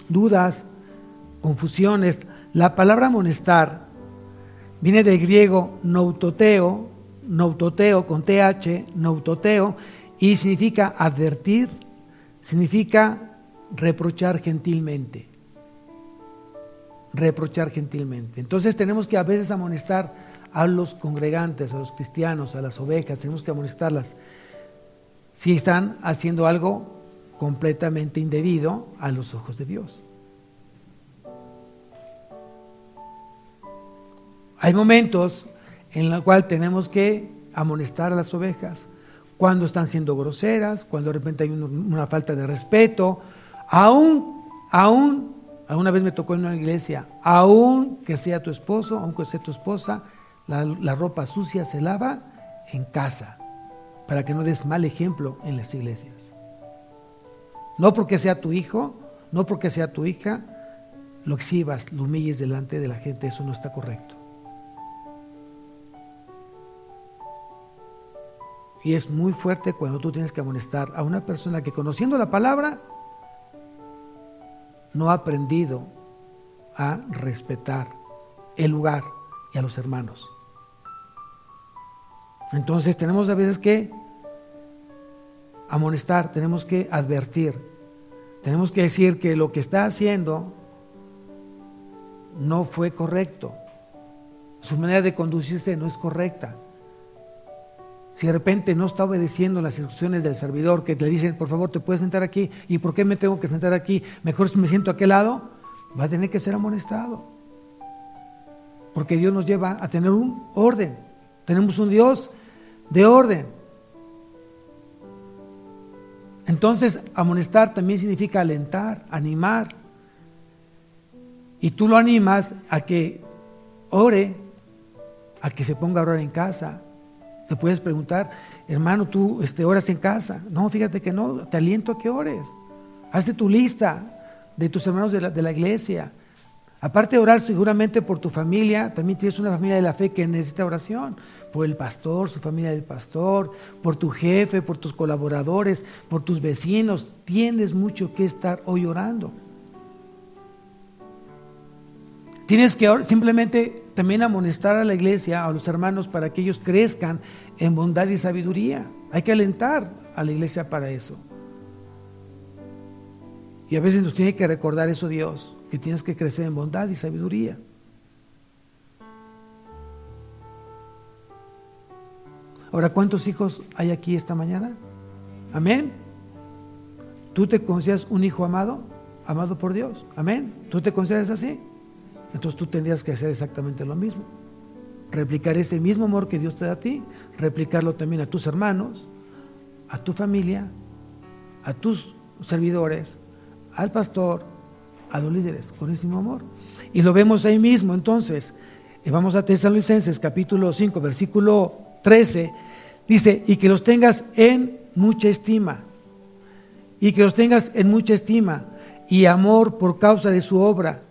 dudas, confusiones. La palabra amonestar viene del griego noutoteo con TH, noutoteo, y significa advertir, significa reprochar gentilmente. Reprochar gentilmente. Entonces tenemos que a veces amonestar a los congregantes, a los cristianos, a las ovejas, tenemos que amonestarlas si están haciendo algo completamente indebido a los ojos de Dios. Hay momentos en los cuales tenemos que amonestar a las ovejas, cuando están siendo groseras, cuando de repente hay una falta de respeto, aún, alguna vez me tocó en una iglesia, aún que sea tu esposo, aún que sea tu esposa, la ropa sucia se lava en casa, para que no des mal ejemplo en las iglesias. No porque sea tu hijo, no porque sea tu hija, lo exhibas, lo humilles delante de la gente, eso no está correcto. Y es muy fuerte cuando tú tienes que amonestar a una persona que, conociendo la palabra, no ha aprendido a respetar el lugar y a los hermanos. Entonces tenemos a veces que amonestar, tenemos que advertir, tenemos que decir que lo que está haciendo no fue correcto, su manera de conducirse no es correcta. Si de repente no está obedeciendo las instrucciones del servidor, que le dicen, por favor, te puedes sentar aquí, ¿y por qué me tengo que sentar aquí? Mejor si me siento a aquel lado, va a tener que ser amonestado. Porque Dios nos lleva a tener un orden. Tenemos un Dios de orden. Entonces, amonestar también significa alentar, animar. Y tú lo animas a que ore, a que se ponga a orar en casa, Le puedes preguntar, hermano, ¿tú oras en casa? No, fíjate que no, te aliento a que ores. Hazte tu lista de tus hermanos de la iglesia. Aparte de orar seguramente por tu familia, también tienes una familia de la fe que necesita oración. Por el pastor, su familia del pastor, por tu jefe, por tus colaboradores, por tus vecinos. Tienes mucho que estar hoy orando. Tienes que simplemente también amonestar a la iglesia, a los hermanos, para que ellos crezcan en bondad y sabiduría. Hay que alentar a la iglesia para eso. Y a veces nos tiene que recordar eso Dios, que tienes que crecer en bondad y sabiduría. Ahora, ¿cuántos hijos hay aquí esta mañana? Amén. ¿Tú te consideras un hijo amado? Amado por Dios. Amén. ¿Tú te consideras así? Entonces tú tendrías que hacer exactamente lo mismo. Replicar ese mismo amor que Dios te da a ti, replicarlo también a tus hermanos, a tu familia, a tus servidores, al pastor, a los líderes, con ese mismo amor. Y lo vemos ahí mismo. Entonces, vamos a Tesalonicenses capítulo 5, versículo 13, dice, y que los tengas en mucha estima, y que los tengas en mucha estima, y amor por causa de su obra.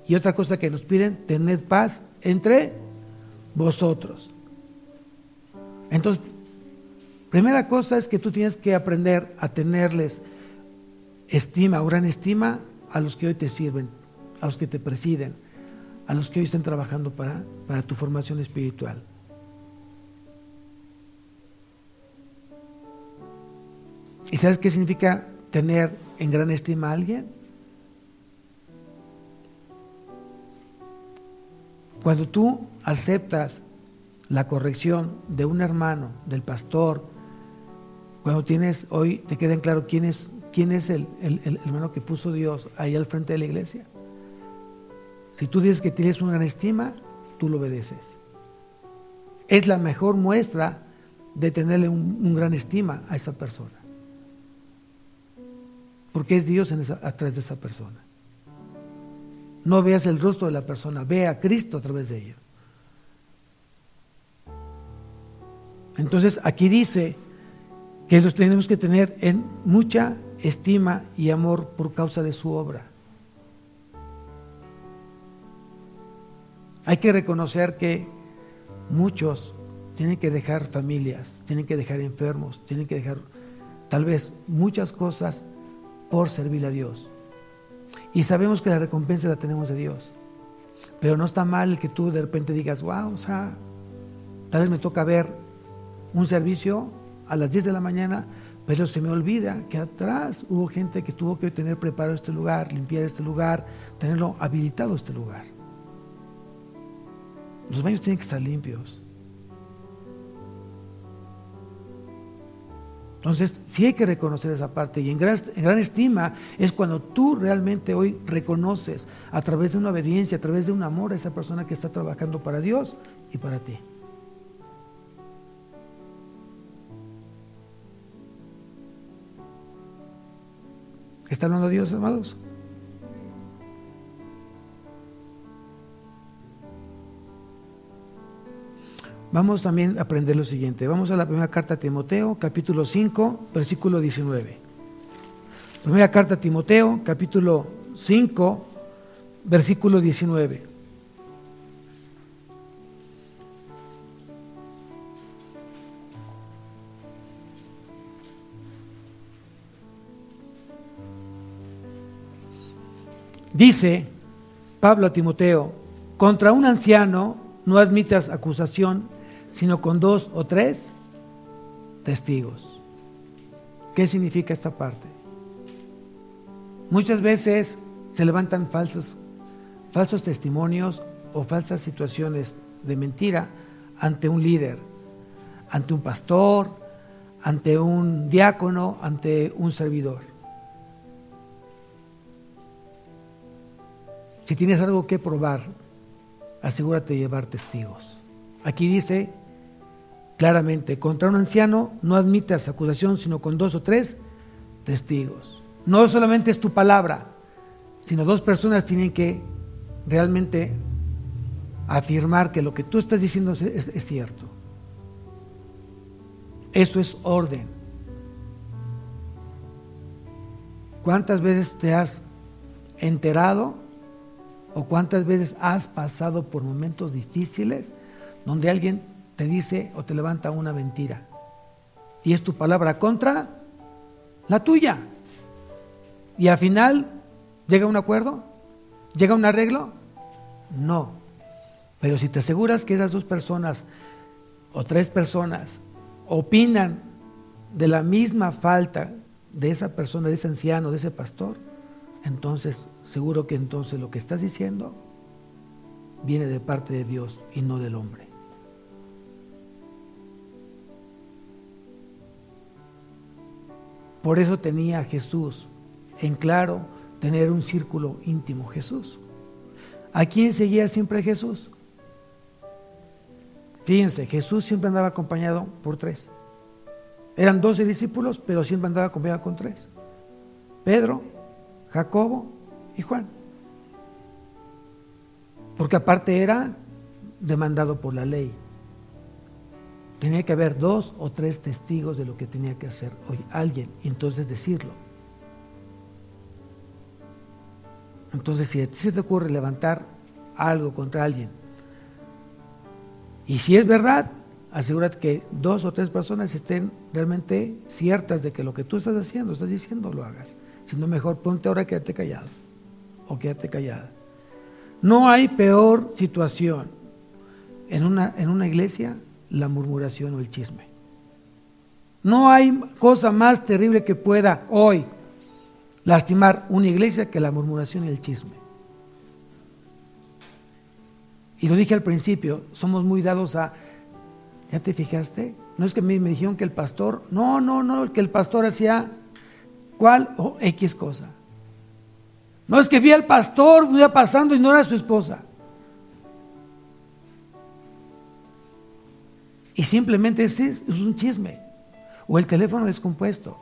Y otra cosa que nos piden, tened paz entre vosotros. Entonces, primera cosa es que tú tienes que aprender a tenerles estima, o gran estima a los que hoy te sirven, a los que te presiden, a los que hoy están trabajando para tu formación espiritual. ¿Y sabes qué significa tener en gran estima a alguien? Cuando tú aceptas la corrección de un hermano, del pastor, cuando tienes, hoy te queda en claro quién es el hermano que puso Dios ahí al frente de la iglesia. Si tú dices que tienes una gran estima, tú lo obedeces. Es la mejor muestra de tenerle un gran estima a esa persona. Porque es Dios a través de esa persona. No veas el rostro de la persona, ve a Cristo a través de ella. Entonces aquí dice que los tenemos que tener en mucha estima y amor por causa de su obra. Hay que reconocer que muchos tienen que dejar familias, tienen que dejar enfermos, tienen que dejar tal vez muchas cosas por servir a Dios. Y sabemos que la recompensa la tenemos de Dios. Pero no está mal el que tú de repente digas, wow, o sea, tal vez me toca ver un servicio a las 10 de la mañana, pero se me olvida que atrás hubo gente que tuvo que tener preparado este lugar, limpiar este lugar, tenerlo habilitado este lugar. Los baños tienen que estar limpios. Entonces, sí hay que reconocer esa parte, y en gran estima es cuando tú realmente hoy reconoces a través de una obediencia, a través de un amor a esa persona que está trabajando para Dios y para ti. ¿Está hablando Dios, amados? Vamos también a aprender lo siguiente. Vamos a la primera carta a Timoteo, capítulo 5, versículo 19. Primera carta a Timoteo, capítulo 5, versículo 19. Dice Pablo a Timoteo, contra un anciano no admitas acusación, sino con 2 o 3 testigos. ¿Qué significa esta parte? Muchas veces se levantan falsos testimonios o falsas situaciones de mentira ante un líder, ante un pastor, ante un diácono, ante un servidor. Si tienes algo que probar, asegúrate de llevar testigos. Aquí dice claramente, contra un anciano no admitas acusación, sino con 2 o 3 testigos. No solamente es tu palabra, sino 2 personas tienen que realmente afirmar que lo que tú estás diciendo es cierto. Eso es orden. ¿Cuántas veces te has enterado o cuántas veces has pasado por momentos difíciles donde alguien te dice o te levanta una mentira y es tu palabra contra la tuya? Y al final, ¿llega un acuerdo? ¿Llega un arreglo? No. Pero si te aseguras que esas 2 personas o 3 personas opinan de la misma falta de esa persona, de ese anciano, de ese pastor, entonces seguro que entonces lo que estás diciendo viene de parte de Dios y no del hombre. Por eso tenía Jesús en claro tener un círculo íntimo. Jesús, ¿a quién seguía siempre Jesús? Fíjense, Jesús siempre andaba acompañado por 3. Eran 12 discípulos, pero siempre andaba acompañado con 3. Pedro, Jacobo y Juan. Porque aparte era demandado por la ley. Tenía que haber 2 o 3 testigos de lo que tenía que hacer hoy alguien, y entonces decirlo. Entonces, si a ti se te ocurre levantar algo contra alguien, y si es verdad, asegúrate que 2 o 3 personas estén realmente ciertas de que lo que tú estás haciendo, estás diciendo, lo hagas. Si no, mejor ponte ahora y quédate callado o quédate callada. No hay peor situación en una iglesia, la murmuración o el chisme. No hay cosa más terrible que pueda hoy lastimar una iglesia que la murmuración y el chisme. Y lo dije al principio, somos muy dados a, ¿ya te fijaste? No es que me dijeron que el pastor, no, que el pastor hacía ¿cuál? O X cosa. No es que vi al pastor iba pasando y no era su esposa. Y simplemente ese es un chisme. O el teléfono descompuesto.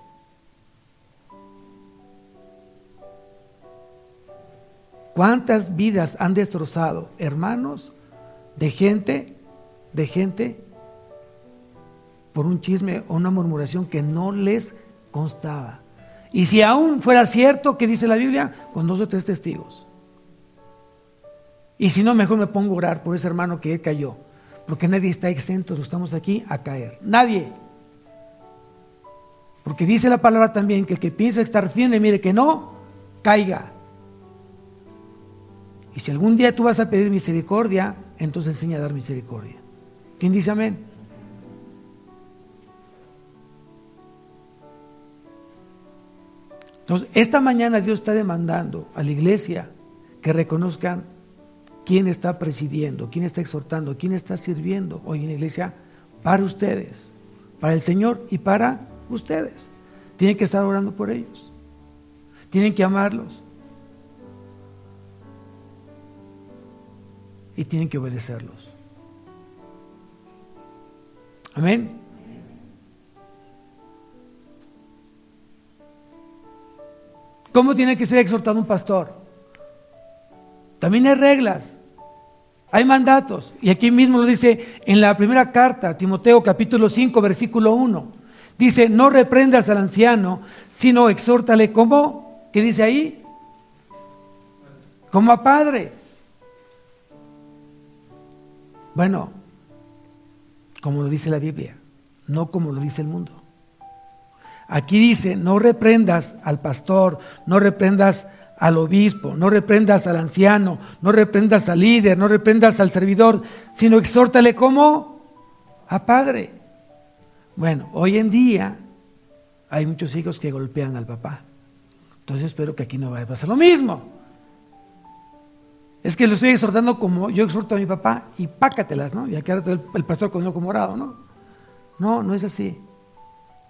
¿Cuántas vidas han destrozado, hermanos, de gente, por un chisme o una murmuración que no les constaba? Y si aún fuera cierto, ¿qué dice la Biblia? Con 2 o 3 testigos. Y si no, mejor me pongo a orar por ese hermano que cayó. Porque nadie está exento, estamos aquí a caer. Nadie. Porque dice la palabra también que el que piensa estar firme, mire que no, caiga. Y si algún día tú vas a pedir misericordia, entonces enseña a dar misericordia. ¿Quién dice amén? Entonces, esta mañana Dios está demandando a la iglesia que reconozcan quién está presidiendo, quién está exhortando, quién está sirviendo hoy en la iglesia para ustedes, para el Señor y para ustedes. Tienen que estar orando por ellos. Tienen que amarlos. Y tienen que obedecerlos. Amén. ¿Cómo tiene que ser exhortado un pastor? También hay reglas, hay mandatos. Y aquí mismo lo dice en la primera carta, Timoteo capítulo 5, versículo 1. Dice, no reprendas al anciano, sino exhórtale como, ¿qué dice ahí? Como a padre. Bueno, como lo dice la Biblia, no como lo dice el mundo. Aquí dice, no reprendas al pastor, no reprendas al obispo, no reprendas al anciano, no reprendas al líder, no reprendas al servidor, sino exhórtale como a padre. Bueno, hoy en día hay muchos hijos que golpean al papá. Entonces espero que aquí no vaya a pasar lo mismo. Es que lo estoy exhortando como yo exhorto a mi papá y pácatelas, ¿no? Y aquí ahora el pastor con el ojo morado, ¿no? No es así.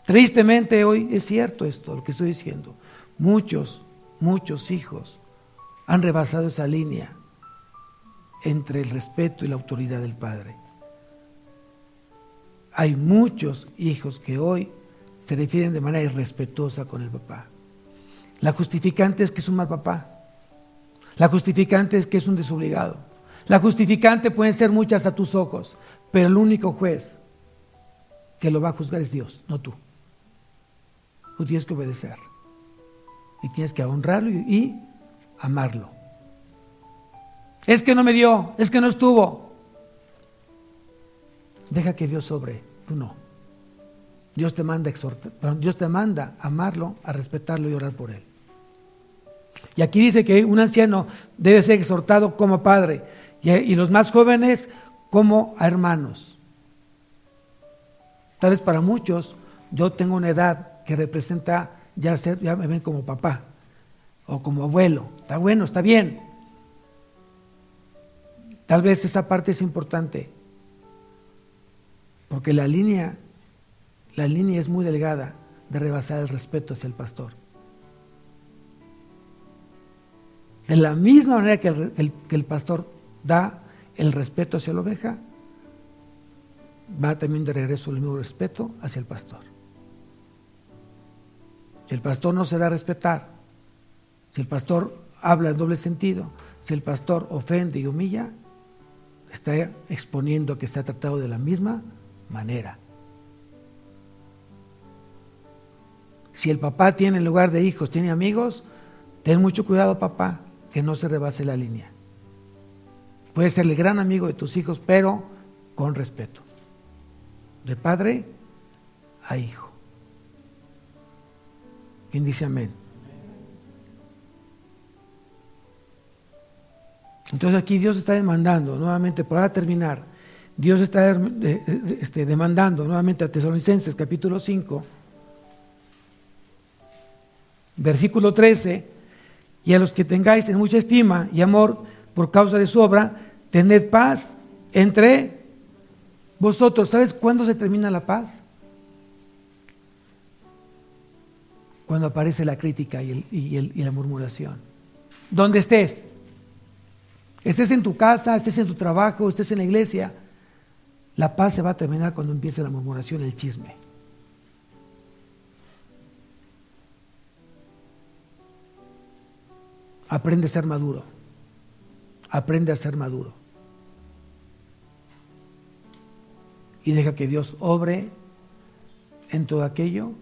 Tristemente hoy es cierto esto, lo que estoy diciendo. Muchos hijos han rebasado esa línea entre el respeto y la autoridad del padre. Hay muchos hijos que hoy se refieren de manera irrespetuosa con el papá. La justificante es que es un mal papá. La justificante es que es un desobligado. La justificante pueden ser muchas a tus ojos, pero el único juez que lo va a juzgar es Dios, no tú. Tú tienes que obedecer. Y tienes que honrarlo y amarlo. Es que no me dio, es que no estuvo. Deja que Dios sobre, tú no. Dios te manda Dios te manda a amarlo, a respetarlo y orar por él. Y aquí dice que un anciano debe ser exhortado como padre y los más jóvenes como a hermanos. Tal vez para muchos yo tengo una edad que representa ya me ven como papá o como abuelo. Está bueno, está bien. Tal vez esa parte es importante porque la línea es muy delgada de rebasar el respeto hacia el pastor. De la misma manera que el pastor da el respeto hacia la oveja, va también de regreso el mismo respeto hacia el pastor. Si el pastor no se da a respetar, si el pastor habla en doble sentido, si el pastor ofende y humilla, está exponiendo que está tratado de la misma manera. Si el papá tiene, en lugar de hijos, tiene amigos, ten mucho cuidado, papá, que no se rebase la línea. Puedes ser el gran amigo de tus hijos, pero con respeto. De padre a hijo. ¿Quién dice amén? Entonces aquí Dios está demandando, nuevamente, para terminar, Dios está demandando nuevamente a Tesalonicenses capítulo 5, versículo 13, y a los que tengáis en mucha estima y amor por causa de su obra, tened paz entre vosotros. ¿Sabes cuándo se termina la paz? Cuando aparece la crítica y la murmuración. Donde estés en tu casa, estés en tu trabajo, estés en la iglesia, la paz se va a terminar cuando empiece la murmuración, el chisme. Aprende a ser maduro. Aprende a ser maduro. Y deja que Dios obre en todo aquello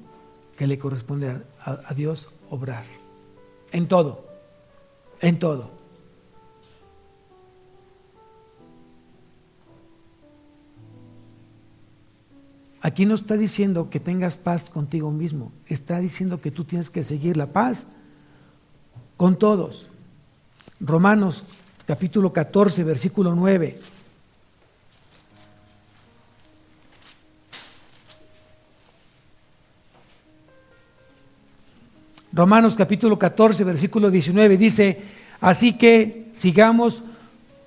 que le corresponde a Dios obrar. En todo. En todo. Aquí no está diciendo que tengas paz contigo mismo. Está diciendo que tú tienes que seguir la paz con todos. Romanos capítulo 14, versículo 9. Romanos capítulo 14, versículo 19 dice: así que sigamos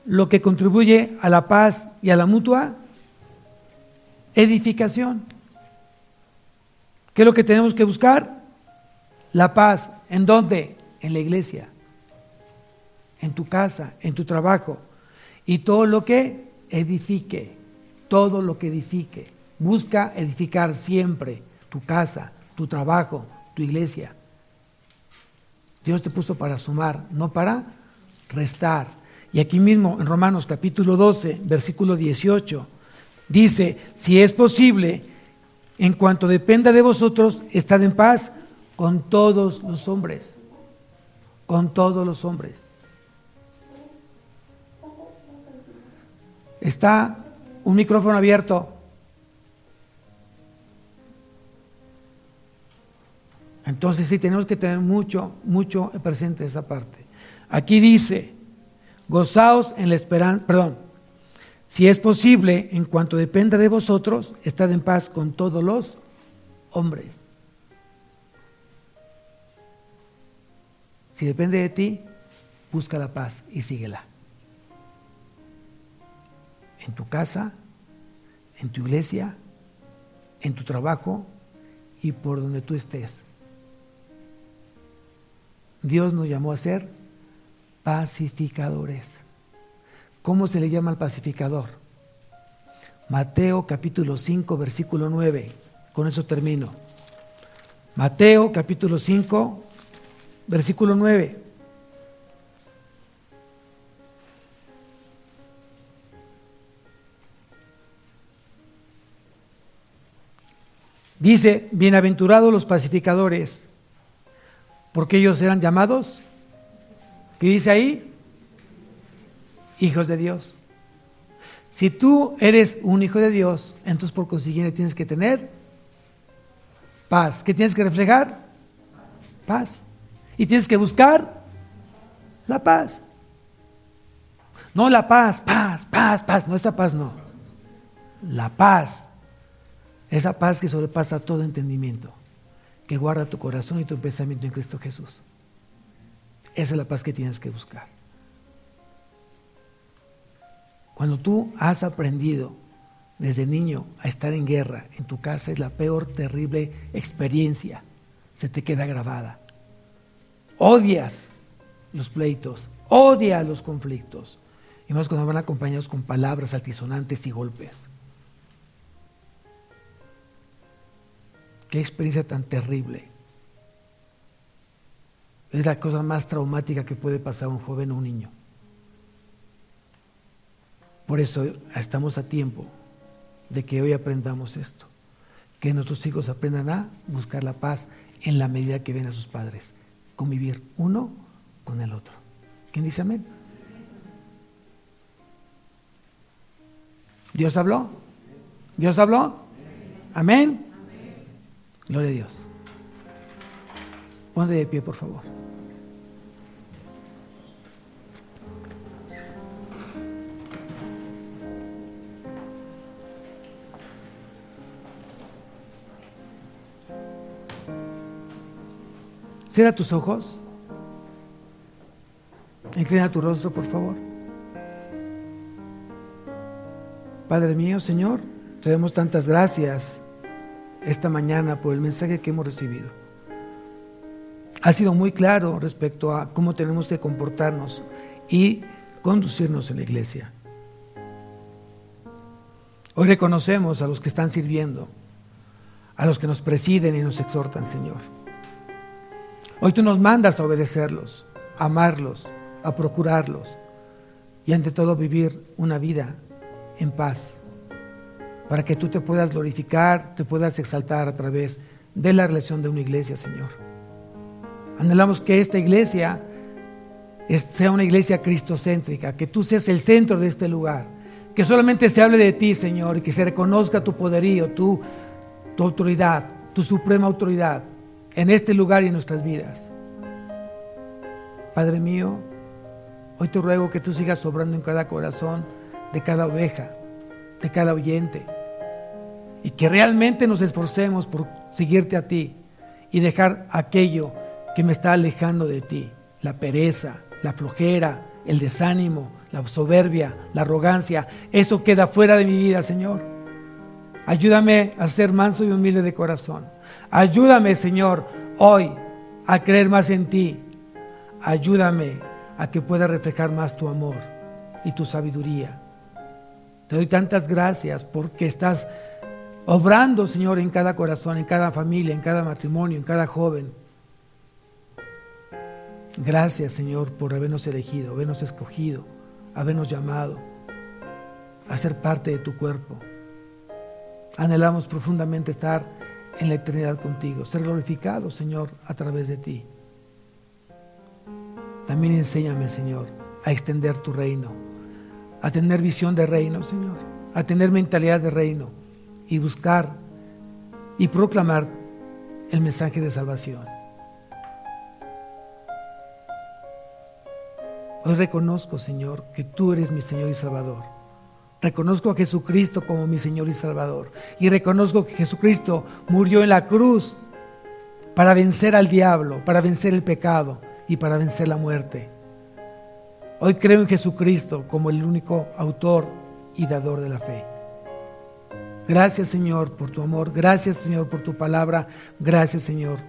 lo que contribuye a la paz y a la mutua edificación. ¿Qué es lo que tenemos que buscar? La paz. ¿En dónde? En la iglesia, en tu casa, en tu trabajo, y todo lo que edifique, todo lo que edifique. Busca edificar siempre tu casa, tu trabajo, tu iglesia. Dios te puso para sumar, no para restar. Y aquí mismo en Romanos capítulo 12, versículo 18, dice: si es posible, en cuanto dependa de vosotros, estad en paz con todos los hombres. Con todos los hombres. Está un micrófono abierto. Entonces sí, tenemos que tener mucho presente esa parte. Aquí dice: gozaos en la esperanza, si es posible, en cuanto dependa de vosotros, estad en paz con todos los hombres. Si depende de ti, busca la paz y síguela. En tu casa, en tu iglesia, en tu trabajo y por donde tú estés. Dios nos llamó a ser pacificadores. ¿Cómo se le llama al pacificador? Mateo capítulo 5, versículo 9. Con eso termino. Mateo capítulo 5, versículo 9. Dice, bienaventurados los pacificadores, porque ellos serán llamados, ¿qué dice ahí? Hijos de Dios. Si tú eres un hijo de Dios, entonces por consiguiente tienes que tener paz. ¿Qué tienes que reflejar? Paz. Y tienes que buscar la paz. No la paz, paz. No, esa paz no. La paz. Esa paz que sobrepasa todo entendimiento, que guarda tu corazón y tu pensamiento en Cristo Jesús. Esa es la paz que tienes que buscar. Cuando tú has aprendido desde niño a estar en guerra en tu casa, es la peor terrible experiencia. Se te queda grabada. Odias los pleitos, odias los conflictos. Y más cuando van acompañados con palabras altisonantes y golpes. Qué experiencia tan terrible. Es la cosa más traumática que puede pasar a un joven o un niño. Por eso estamos a tiempo de que hoy aprendamos esto. Que nuestros hijos aprendan a buscar la paz en la medida que ven a sus padres. Convivir uno con el otro. ¿Quién dice amén? ¿Dios habló? ¿Dios habló? ¿Amén? Gloria a Dios. Ponte de pie, por favor. Cierra tus ojos. Inclina tu rostro, por favor. Padre mío, Señor, te damos tantas gracias esta mañana por el mensaje que hemos recibido. Ha sido muy claro respecto a cómo tenemos que comportarnos y conducirnos en la iglesia. Hoy reconocemos a los que están sirviendo, a los que nos presiden y nos exhortan, Señor. Hoy tú nos mandas a obedecerlos, a amarlos, a procurarlos y ante todo vivir una vida en paz, para que tú te puedas glorificar, te puedas exaltar a través de la relación de una iglesia, Señor. Anhelamos que esta iglesia sea una iglesia cristocéntrica, que tú seas el centro de este lugar, que solamente se hable de ti, Señor, y que se reconozca tu poderío, tu autoridad, tu suprema autoridad en este lugar y en nuestras vidas. Padre mío, hoy te ruego que tú sigas obrando en cada corazón de cada oveja, de cada oyente, y que realmente nos esforcemos por seguirte a ti y dejar aquello que me está alejando de ti, la pereza, la flojera, el desánimo, la soberbia, la arrogancia. Eso queda fuera de mi vida, Señor. Ayúdame a ser manso y humilde de corazón. Ayúdame, Señor, hoy a creer más en ti. Ayúdame a que pueda reflejar más tu amor y tu sabiduría. Te doy tantas gracias porque estás obrando, Señor, en cada corazón, en cada familia, en cada matrimonio, en cada joven. Gracias, Señor, por habernos elegido, habernos escogido, habernos llamado a ser parte de tu cuerpo. Anhelamos profundamente estar en la eternidad contigo, ser glorificados, Señor, a través de ti. También enséñame, Señor, a extender tu reino, a tener visión de reino, Señor, a tener mentalidad de reino y buscar y proclamar el mensaje de salvación. Hoy reconozco, Señor, que tú eres mi Señor y Salvador. Reconozco a Jesucristo como mi Señor y Salvador. Y reconozco que Jesucristo murió en la cruz para vencer al diablo, para vencer el pecado y para vencer la muerte. Hoy creo en Jesucristo como el único autor y dador de la fe. Gracias, Señor, por tu amor. Gracias, Señor, por tu palabra. Gracias, Señor,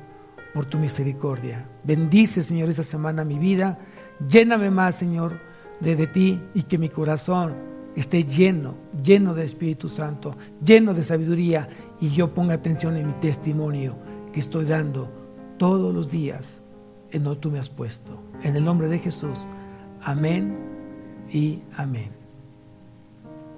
por tu misericordia. Bendice, Señor, esta semana mi vida. Lléname más, Señor, de ti y que mi corazón esté lleno del Espíritu Santo, lleno de sabiduría y yo ponga atención en mi testimonio que estoy dando todos los días en donde tú me has puesto. En el nombre de Jesús. Amén y amén.